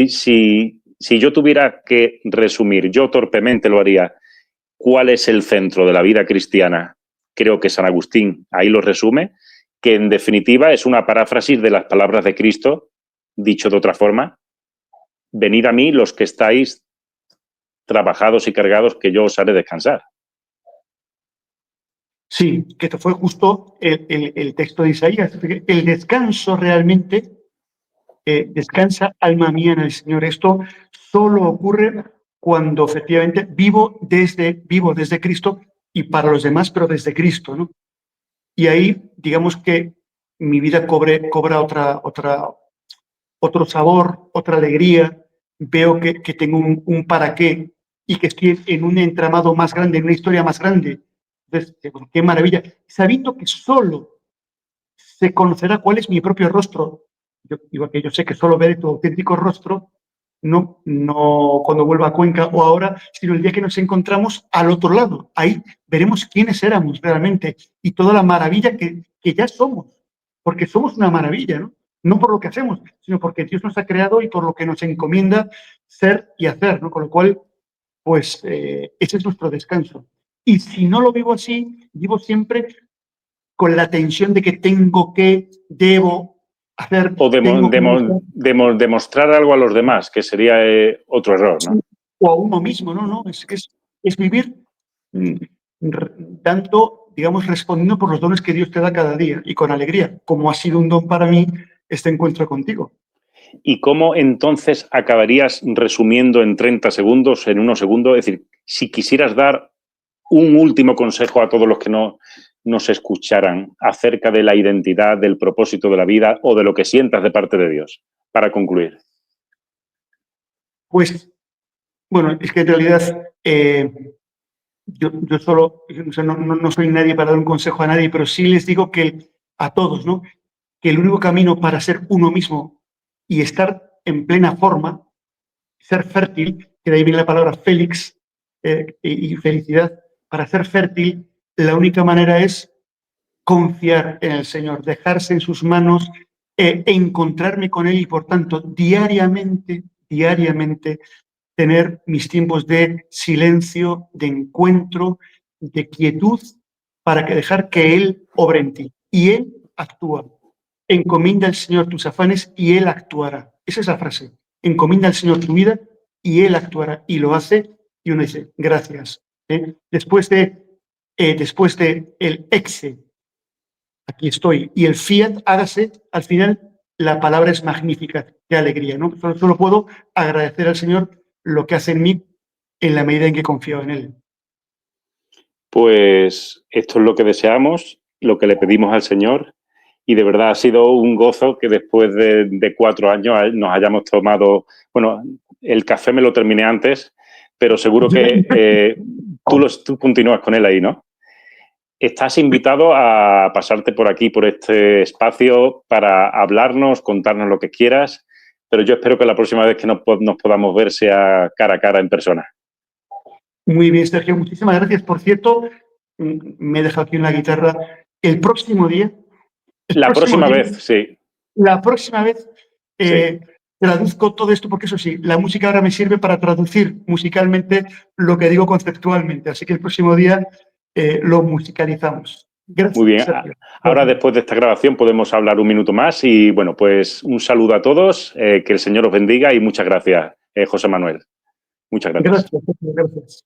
Si yo tuviera que resumir, yo torpemente lo haría, cuál es el centro de la vida cristiana, creo que San Agustín ahí lo resume, que en definitiva es una paráfrasis de las palabras de Cristo, dicho de otra forma, venid a mí los que estáis trabajados y cargados, que yo os haré descansar. Sí, que fue justo el texto de Isaías. El descanso realmente, descansa alma mía en el Señor. Esto solo ocurre cuando efectivamente vivo desde Cristo y para los demás, pero desde Cristo, ¿no? Y ahí, digamos que mi vida cobra otro sabor, otra alegría. Veo que tengo un para qué y que estoy en un entramado más grande, en una historia más grande. Entonces, qué maravilla. Sabiendo que solo se conocerá cuál es mi propio rostro. Yo digo que yo sé que solo veré tu auténtico rostro, no cuando vuelva a Cuenca o ahora, sino el día que nos encontramos al otro lado. Ahí veremos quiénes éramos realmente y toda la maravilla que ya somos, porque somos una maravilla, ¿no? No por lo que hacemos, sino porque Dios nos ha creado y por lo que nos encomienda ser y hacer, ¿no? Con lo cual, pues ese es nuestro descanso. Y si no lo vivo así, vivo siempre con la tensión de que debo hacer, O demostrar algo a los demás, que sería otro error, ¿no? o a uno mismo, no, es vivir dando, digamos, respondiendo por los dones que Dios te da cada día y con alegría, como ha sido un don para mí este encuentro contigo. ¿Y cómo entonces acabarías resumiendo en 30 segundos, en 1 segundo? Es decir, si quisieras dar un último consejo a todos los que no nos escucharan acerca de la identidad, del propósito de la vida o de lo que sientas de parte de Dios, para concluir. Pues, bueno, es que en realidad yo solo, o sea, no soy nadie para dar un consejo a nadie, pero sí les digo que a todos, ¿no? Que el único camino para ser uno mismo y estar en plena forma, ser fértil, que de ahí viene la palabra félix y felicidad, para ser fértil, la única manera es confiar en el Señor, dejarse en sus manos, encontrarme con Él y, por tanto, diariamente, tener mis tiempos de silencio, de encuentro, de quietud, para dejar que Él obre en ti. Y Él actúa. Encomienda al Señor tus afanes y Él actuará. Esa es la frase. Encomienda al Señor tu vida y Él actuará. Y lo hace y uno dice, gracias. Después de el exe, aquí estoy, y el fiat, hágase, al final la palabra es magnífica, qué alegría, ¿no? Solo puedo agradecer al Señor lo que hace en mí en la medida en que confío en Él. Pues esto es lo que deseamos, lo que le pedimos al Señor, y de verdad ha sido un gozo que después de 4 años nos hayamos tomado, bueno, el café me lo terminé antes, pero seguro que tú continúas con él ahí, ¿no? Estás invitado a pasarte por aquí, por este espacio, para hablarnos, contarnos lo que quieras, pero yo espero que la próxima vez que nos podamos ver sea cara a cara en persona. Muy bien, Sergio, muchísimas gracias. Por cierto, me he dejado aquí una guitarra. El próximo día, La próxima vez, sí. La próxima vez Sí. traduzco todo esto, porque eso sí, la música ahora me sirve para traducir musicalmente lo que digo conceptualmente. Así que el próximo día lo musicalizamos. Gracias, Muy bien. Sergio. Ahora, después de esta grabación, podemos hablar un minuto más y, bueno, pues un saludo a todos, que el Señor os bendiga y muchas gracias, José Manuel. Muchas gracias. Gracias.